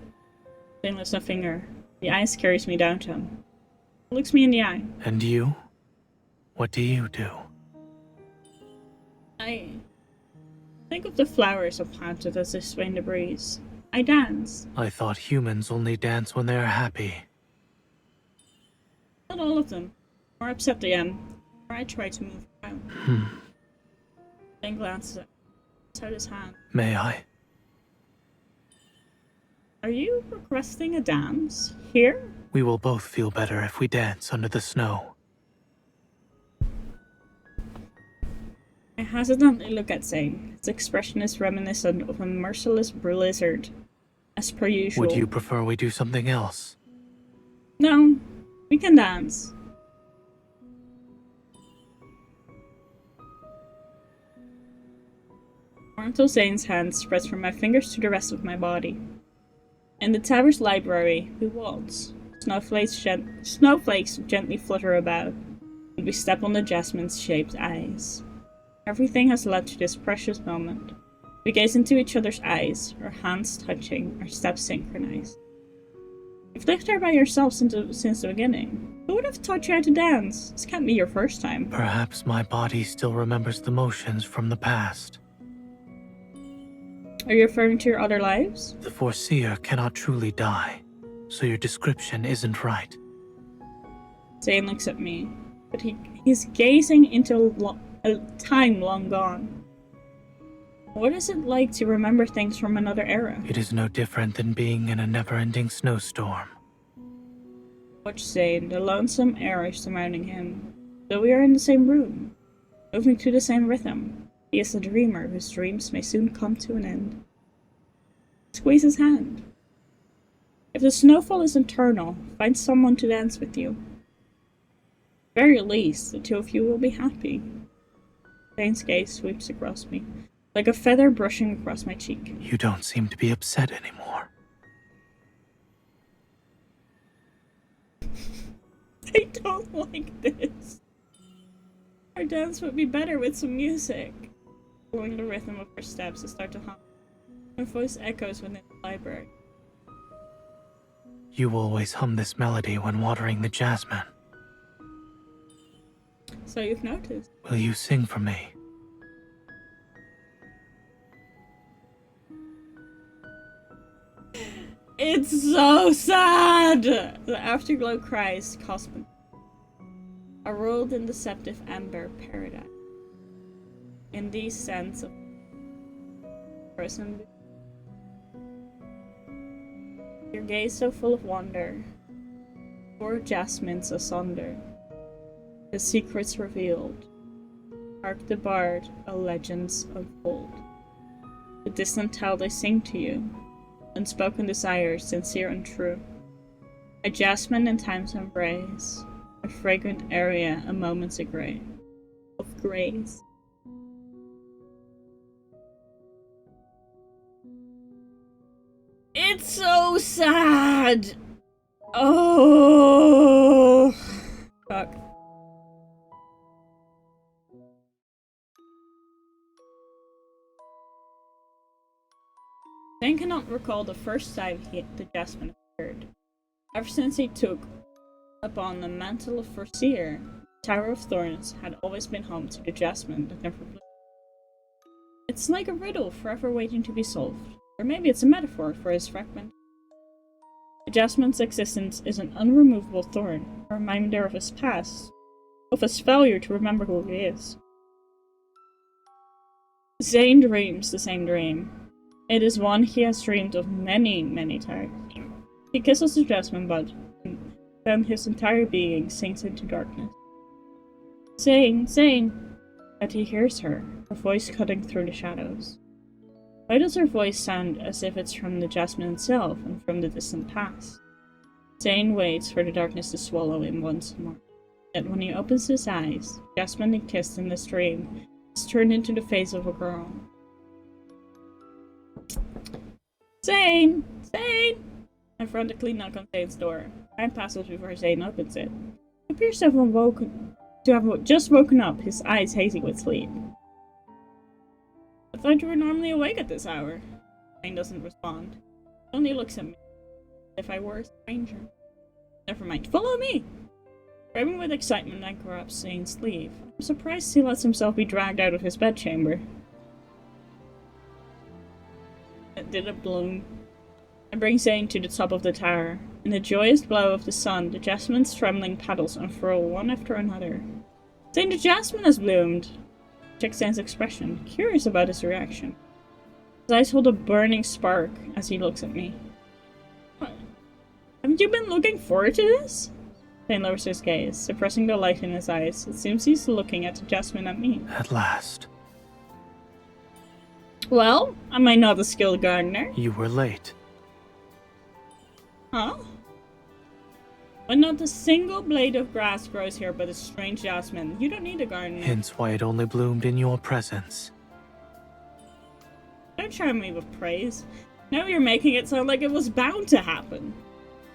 Zane lifts a finger. The ice carries me down to him. He looks me in the eye. And you? What do you do? I think of the flowers I planted as they sway in the breeze. I dance. I thought humans only dance when they are happy. Not all of them. The more upset I am, the more I try to move around. Then glances at me. Puts out his hand. May I? Are you requesting a dance? Here? We will both feel better if we dance under the snow. I hesitantly look at Zane. His expression is reminiscent of a merciless blizzard, as per usual. Would you prefer we do something else? No, we can dance. Until Zane's hand spreads from my fingers to the rest of my body. In the tower's library, we waltz. Snowflakes gently flutter about, and we step on the jasmine-shaped ice. Everything has led to this precious moment. We gaze into each other's eyes, our hands touching, our steps synchronized. You've lived there by yourself since the beginning. Who would have taught you how to dance? This can't be your first time. Perhaps my body still remembers the motions from the past. Are you referring to your other lives? The Forseer cannot truly die, so your description isn't right. Zane looks at me, but he's gazing into a time long gone. What is it like to remember things from another era? It is no different than being in a never-ending snowstorm. Watch Zane, the lonesome air surrounding him. Though we are in the same room, moving to the same rhythm. He is a dreamer whose dreams may soon come to an end. Squeeze his hand. If the snowfall is eternal, find someone to dance with you. At the very least, the two of you will be happy. Zane's gaze sweeps across me, like a feather brushing across my cheek. You don't seem to be upset anymore. I don't like this. Our dance would be better with some music. Following the rhythm of her steps, I start to hum. Her voice echoes within the library. You always hum this melody when watering the jasmine. So you've noticed. Will you sing for me? It's so sad! The afterglow cries cosmic. A rolled and deceptive amber paradise. In these scents of person, your gaze so full of wonder, four jasmines asunder, the secrets revealed. Hark the bard, a legends unfold. The distant tale they sing to you, unspoken desires, sincere and true. A jasmine in time's embrace, a fragrant area, a moment's of grace. It's so sad! Oh, fuck. Dan cannot recall the first time the jasmine appeared. Ever since he took upon the mantle of Forseer, Tower of Thorns had always been home to the jasmine that never bloomed. It's like a riddle forever waiting to be solved. Or maybe it's a metaphor for his fragment. The jasmine's existence is an unremovable thorn, a reminder of his past, of his failure to remember who he is. Zane dreams the same dream. It is one he has dreamed of many, many times. He kisses the jasmine bud, and then his entire being sinks into darkness. Zane, Zane! But he hears her voice cutting through the shadows. Why does her voice sound as if it's from the jasmine itself and from the distant past? Zane waits for the darkness to swallow him once more. Yet when he opens his eyes, jasmine he kissed in this dream is turned into the face of a girl. Zane! Zane! I frantically knock on Zane's door. Time passes before Zane opens it. He appears to have just woken up, his eyes hazy with sleep. I thought you were normally awake at this hour. Zane doesn't respond. He only looks at me, as if I were a stranger. Never mind, follow me! Brimming with excitement, I grab Zane's sleeve. I'm surprised he lets himself be dragged out of his bedchamber. Did it bloom? I bring Zane to the top of the tower. In the joyous glow of the sun, the jasmine's trembling petals unfurl one after another. Zane, the jasmine has bloomed! Check Zane's expression, curious about his reaction. His eyes hold a burning spark as he looks at me. What? Haven't you been looking forward to this? Zane lowers his gaze, suppressing the light in his eyes. It seems he's looking at the jasmine at me. At last. Well, am I not a skilled gardener? You were late. Huh? But not a single blade of grass grows here but a strange jasmine. You don't need a gardener. Hence why it only bloomed in your presence. Don't charm me with praise. Now you're making it sound like it was bound to happen.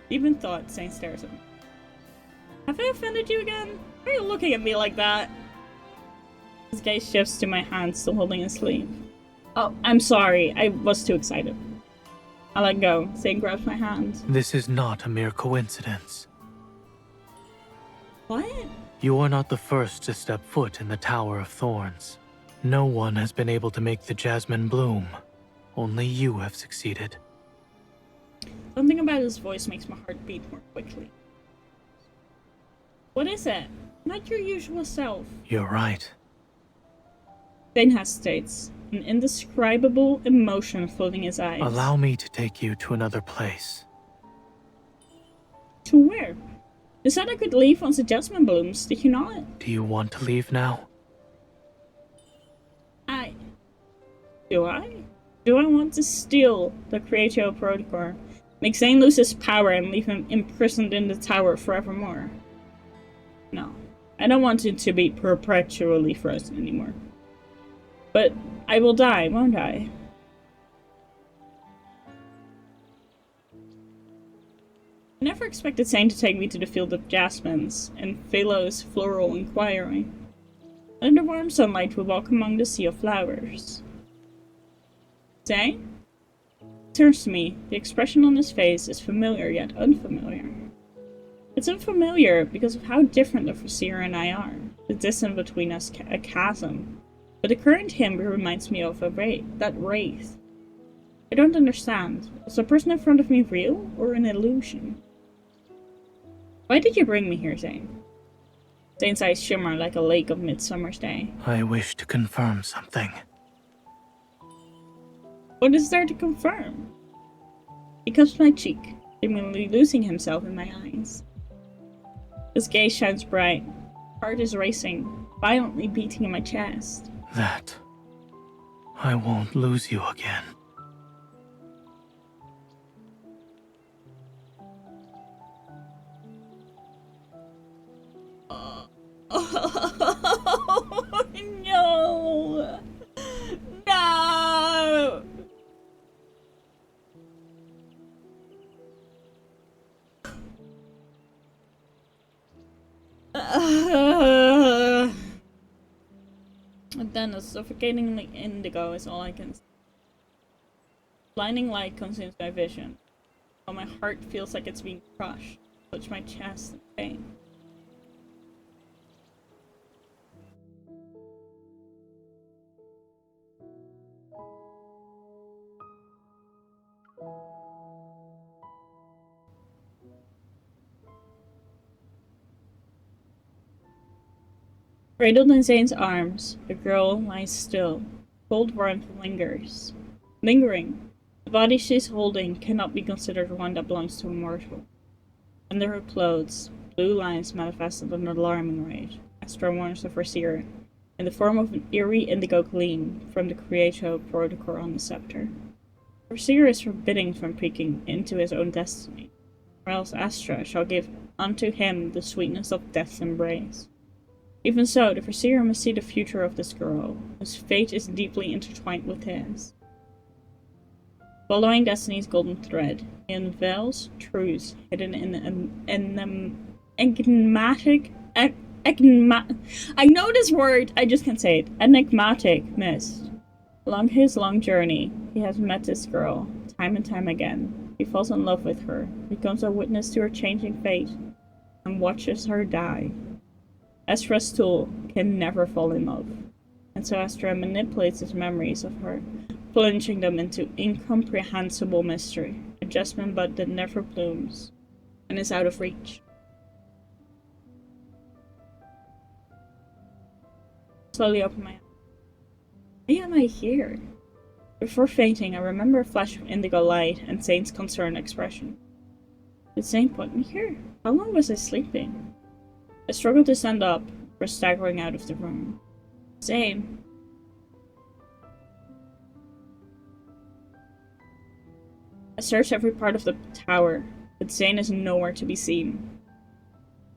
Even thought, Saint stares at me. Have I offended you again? Why are you looking at me like that? His gaze shifts to my hand, still holding his sleeve. Oh, I'm sorry. I was too excited. I let go. Zane grabs my hand. This is not a mere coincidence. What? You are not the first to step foot in the Tower of Thorns. No one has been able to make the jasmine bloom. Only you have succeeded. Something about his voice makes my heart beat more quickly. What is it? Not your usual self. You're right. Zane hesitates, an indescribable emotion flooding his eyes. Allow me to take you to another place. To where? You said I could leave once the jasmine blooms, did you not? Do you want to leave now? Do I? Do I want to steal the Creatio Protocor, make Zane lose his power and leave him imprisoned in the tower forevermore? No. I don't want it to be perpetually frozen anymore. But I will die, won't I? I never expected Zane to take me to the field of jasmines and Philo's floral inquiry. and in the warm sunlight we walk among the sea of flowers. Zane? He turns to me. The expression on his face is familiar yet unfamiliar. It's unfamiliar because of how different the Forseer and I are. The distance between us a chasm. But the current him reminds me of that wraith. I don't understand. Was the person in front of me real or an illusion? Why did you bring me here, Zane? Zane's eyes shimmer like a lake of midsummer's day. I wish to confirm something. What is there to confirm? He cups my cheek, seemingly losing himself in my eyes. His gaze shines bright. Heart is racing, violently beating in my chest. That I won't lose you again. Oh, no! No! And then a suffocatingly indigo is all I can see. Blinding light consumes my vision, while my heart feels like it's being crushed. Touch my chest in pain. Cradled in Zane's arms, the girl lies still. Cold warmth lingers. Lingering. The body she's holding cannot be considered one that belongs to a mortal. Under her clothes, blue lines manifest at an alarming rate. Astra warns the Forseer, in the form of an eerie indigo gleam from the Creato protocol on the scepter. Forseer is forbidden from peeking into his own destiny, or else Astra shall give unto him the sweetness of death's embrace. Even so, the Forseer must see the future of this girl, whose fate is deeply intertwined with his. Following Destiny's golden thread, he unveils truths hidden in an enigmatic I know this word, I just can't say it. Enigmatic mist. Along his long journey, he has met this girl, time and time again. He falls in love with her, becomes a witness to her changing fate, and watches her die. Astra's tool can never fall in love, and so Astra manipulates his memories of her, plunging them into incomprehensible mystery, a jasmine bud that never blooms, and is out of reach. Slowly open my eyes. Why am I here? Before fainting, I remember a flash of indigo light and Zane's concerned expression. Did Zane put me here? How long was I sleeping? I struggled to stand up, before staggering out of the room. Zane. I searched every part of the tower, but Zane is nowhere to be seen.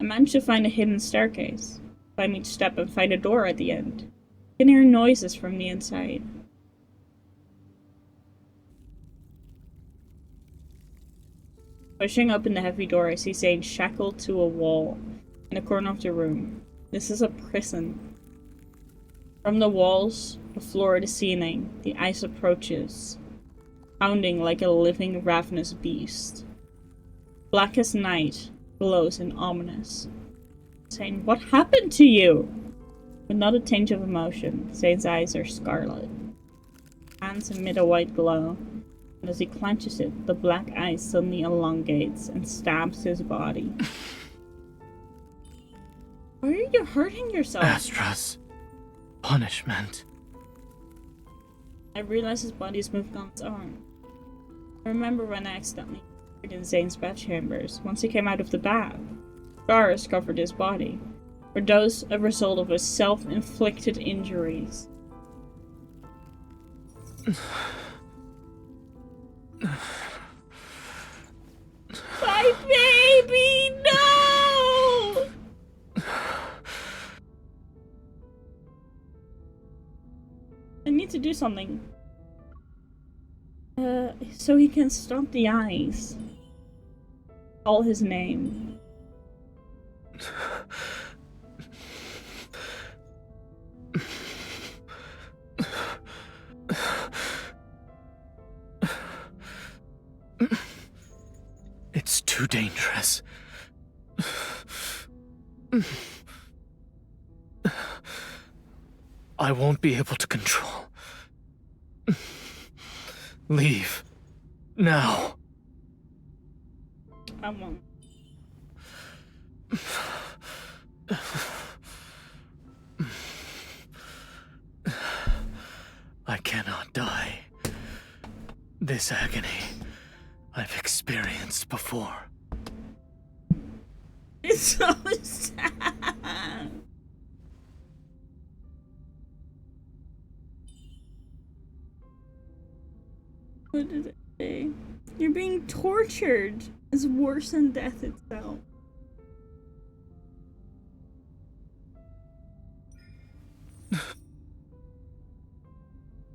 I managed to find a hidden staircase, climb each step and find a door at the end. I can hear noises from the inside. Pushing open the heavy door, I see Zane shackled to a wall in a corner of the room. This is a prison. From the walls, the floor, the ceiling, the ice approaches, pounding like a living, ravenous beast. Black as night, glows and ominous. Zane, what happened to you? With not a tinge of emotion, Zane's eyes are scarlet. Hands emit a white glow, and as he clenches it, the black eye suddenly elongates and stabs his body. Why are you hurting yourself? Astra's punishment. I realize his body is moving on its own. I remember when I accidentally entered in Zane's bedchambers once he came out of the bath. Scars covered his body, were those a result of his self-inflicted injuries. My baby, no! I need to do something. So he can stop the eyes. Call his name. has... I won't be able to control. Leave. Now. I won't. I cannot die. This agony I've experienced before. It's so sad. What did it say? You're being tortured. It's worse than death itself.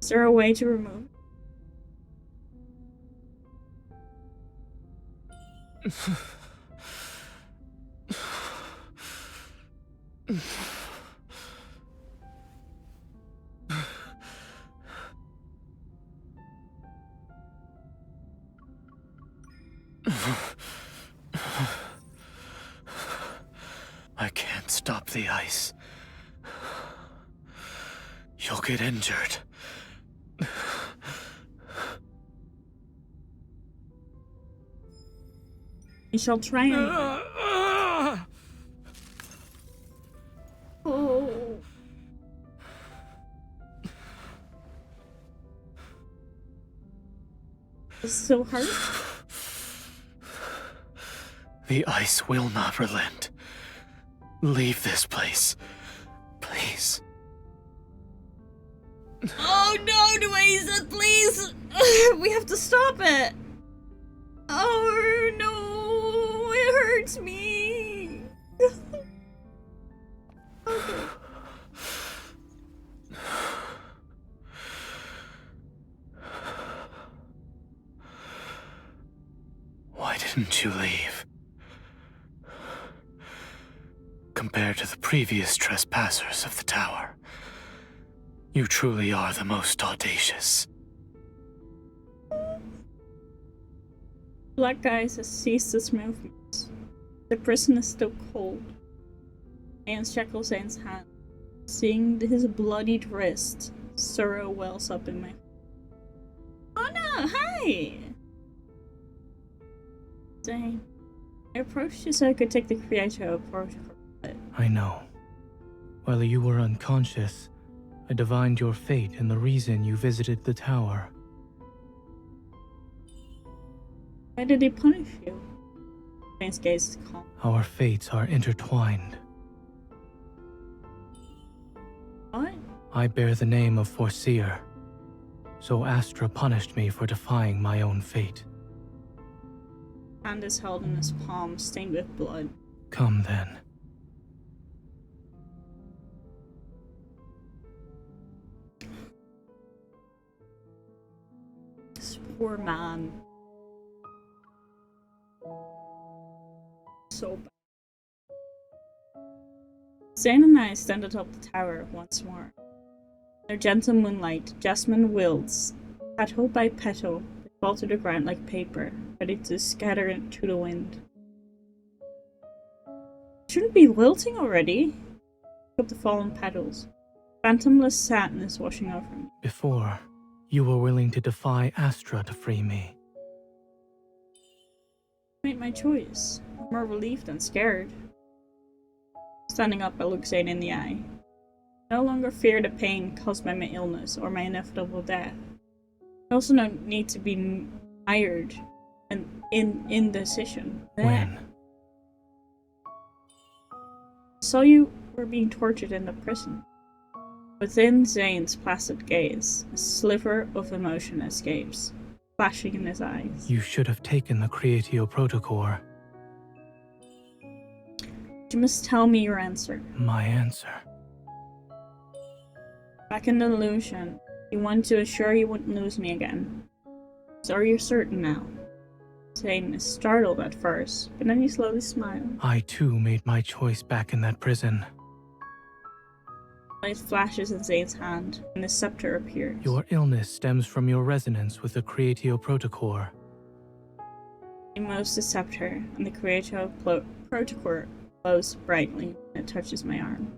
Is there a way to remove it? I can't stop the ice. You'll get injured. We shall try and... Oh. It's so hard. The ice will not relent. Leave this place. Please. Oh no, Dwayne, please! We have to stop it! Oh no, it hurts me! Okay. Why didn't you leave? Compared to the previous trespassers of the tower, you truly are the most audacious. Black Ice has ceased its movements. The prison is still cold. Ian shackles Zane's hand. Seeing his bloodied wrist, sorrow wells up in my... Oh no, hi! Zane. I approached you so I could take the creator approach. I know. While you were unconscious, I divined your fate and the reason you visited the tower. Why did he punish you? Zane's gaze is calm. Our fates are intertwined. What? I bear the name of Forseer, so Astra punished me for defying my own fate. Hand is held in his palm, stained with blood. Come then. This poor man. So bad. Zane and I stand atop the tower once more. In their gentle moonlight, jasmine wilts, petal by petal, they fall to the ground like paper, ready to scatter to the wind. Shouldn't be wilting already. Pick up the fallen petals. Phantomless sadness washing over me. Before, you were willing to defy Astra to free me. I made my choice. I'm more relieved than scared. Standing up, I look Zane in the eye. I no longer fear the pain caused by my illness or my inevitable death. I also don't need to be mired in indecision. When? I saw you were being tortured in the prison. Within Zane's placid gaze, a sliver of emotion escapes, flashing in his eyes. You should have taken the Creatio Protocore. You must tell me your answer. My answer. Back in the illusion, you wanted to assure you wouldn't lose me again. So are you certain now? Zane is startled at first, but then he slowly smiles. I too made my choice back in that prison. Light flashes in Zane's hand, and the scepter appears. Your illness stems from your resonance with the Creatio Protocore. He moves the scepter, and the Creator Protocol glows brightly when it touches my arm.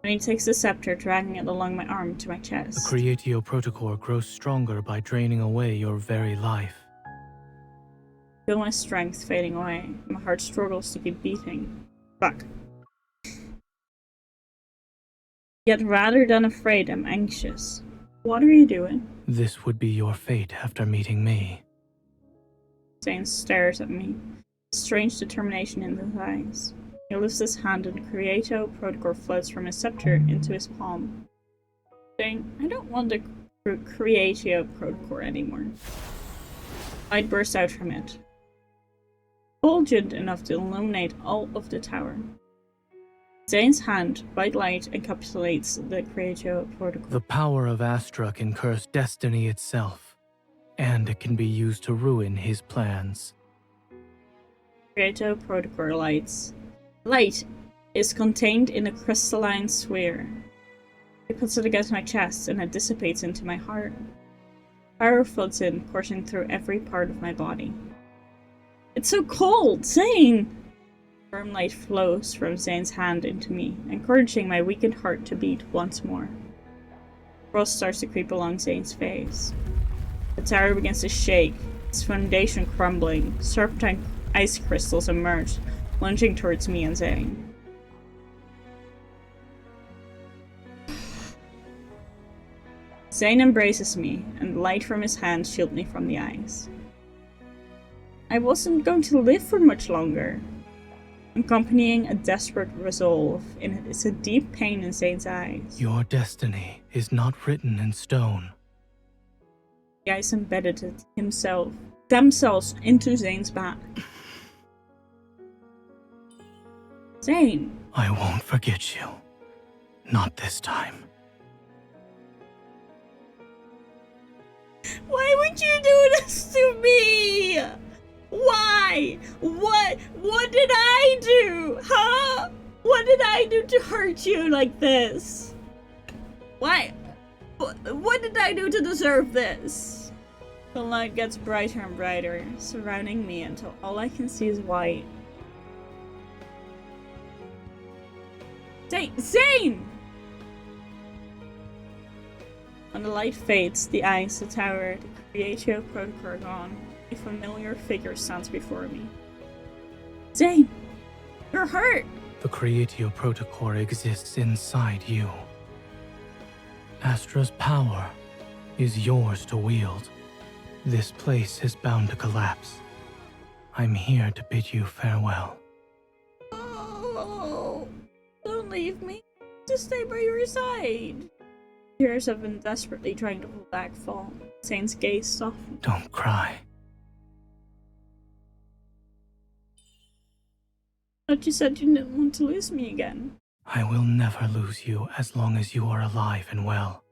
When he takes the scepter, dragging it along my arm to my The chest. Creatio Protocol grows stronger by draining away your very life. I feel my strength fading away. My heart struggles to keep beating. Fuck. Yet rather than afraid, I'm anxious. What are you doing? This would be your fate after meeting me. Zane stares at me, strange determination in his eyes. He lifts his hand and Creato Protocol floats from his scepter into his palm. Saying, I don't want the Creatio Protocol anymore. Light bursts out from it, fulgent enough to illuminate all of the tower. Zane's hand, white light, encapsulates the Creatio Protocol. The power of Astra can curse destiny itself, and it can be used to ruin his plans. Creatio Protocol light is contained in a crystalline sphere. He puts it against my chest and it dissipates into my heart. Fire floods in, coursing through every part of my body. It's so cold, Zane! Firm light flows from Zane's hand into me, encouraging my weakened heart to beat once more. Frost starts to creep along Zane's face. The tower begins to shake, its foundation crumbling. Serpentine ice crystals emerge, lunging towards me and Zane. Zane embraces me, and light from his hands shield me from the ice. I wasn't going to live for much longer. Accompanying a desperate resolve is a deep pain in Zane's eyes. Your destiny is not written in stone. The ice embedded themselves into Zane's back. Zane! I won't forget you. Not this time. Why would you do this to me? Why? What did I do? Huh? What did I do to hurt you like this? Why? What did I do to deserve this? The light gets brighter and brighter, surrounding me until all I can see is white. Zane! When the light fades, the ice, the tower, the Creatio Protocol are gone. A familiar figure stands before me. Zane! You're hurt! The Creatio Protocol exists inside you. Astra's power is yours to wield. This place is bound to collapse. I'm here to bid you farewell. Oh, don't leave me. Just stay by your side. Tears have been desperately trying to hold back fall. Zane's gaze softened. Don't cry. But you said you didn't want to lose me again. I will never lose you as long as you are alive and well.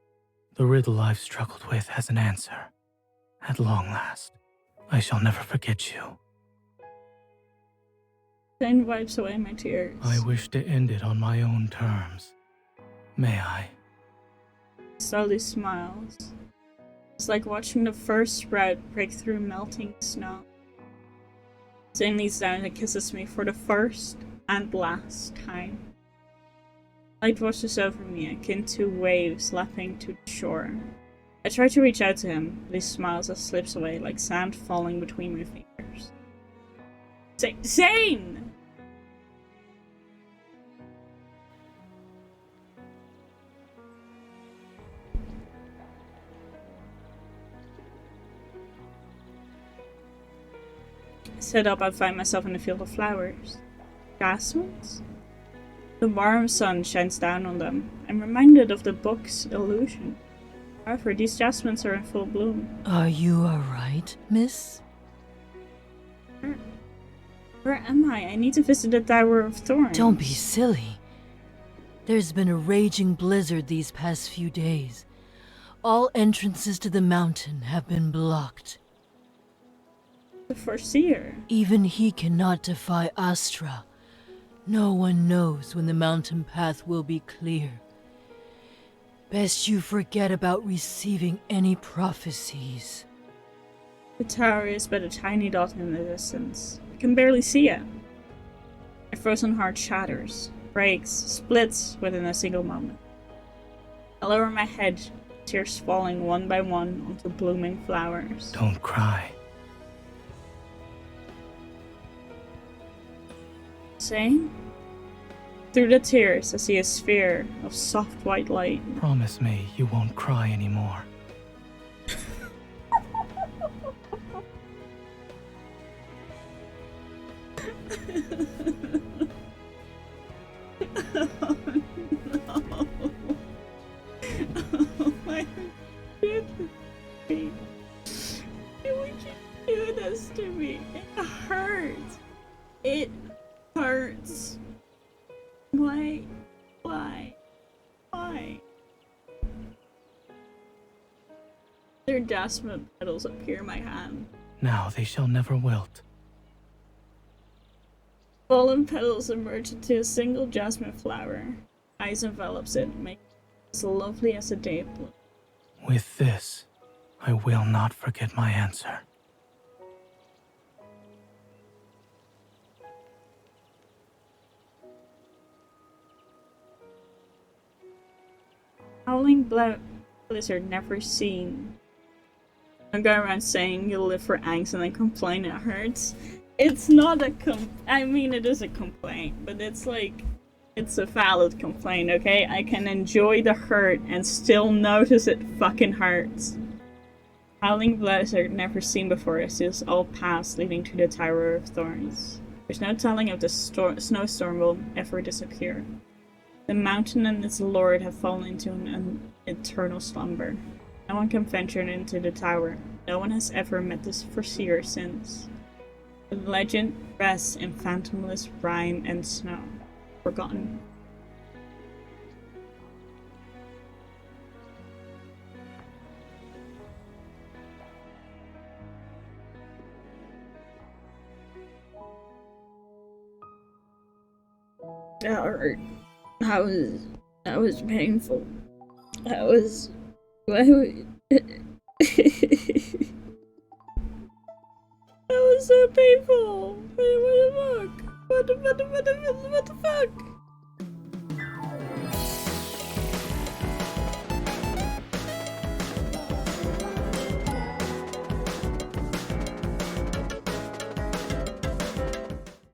The riddle I've struggled with has an answer. At long last, I shall never forget you. Zane wipes away my tears. I wish to end it on my own terms. May I? Slowly smiles. It's like watching the first sprout break through melting snow. Zane leans down and kisses me for the first and last time. Light washes over me, akin to waves lapping to the shore. I try to reach out to him, but he smiles and slips away like sand falling between my fingers. Zane! I sit up and find myself in a field of flowers. Jasmines? The warm sun shines down on them. I'm reminded of the book's illusion. However, these jasmines are in full bloom. Are you alright, miss? Where am I? I need to visit the Tower of Thorns. Don't be silly. There's been a raging blizzard these past few days. All entrances to the mountain have been blocked. The Forseer. Even he cannot defy Astra. No one knows when the mountain path will be clear. Best you forget about receiving any prophecies. The tower is but a tiny dot in the distance. I can barely see it. My frozen heart shatters, breaks, splits within a single moment. I lower my head, tears falling one by one onto blooming flowers. Don't cry. Saying? Through the tears, I see a sphere of soft white light. Promise me you won't cry anymore. Oh no. Oh my goodness. Why would you do this to me? It hurts. It hurts. Why? Why? Why? Their jasmine petals appear in my hand. Now they shall never wilt. Fallen petals emerge into a single jasmine flower. Ice envelops it, making it as lovely as a day bloom. With this, I will not forget my answer. Howling blizzard never seen. Don't go around saying you live for angst and then complain it hurts. It's not a I mean, it is a complaint, but it's like, it's a valid complaint, okay? I can enjoy the hurt and still notice it fucking hurts. Howling blizzard never seen before as this all past leading to the Tower of Thorns. There's no telling if the snowstorm will ever disappear. The mountain and its lord have fallen into an eternal slumber. No one can venture into the tower. No one has ever met this Forseer since. The legend rests in phantomless rime and snow. Forgotten. That hurt. That was painful. That was that was so painful. What the fuck? What the fuck?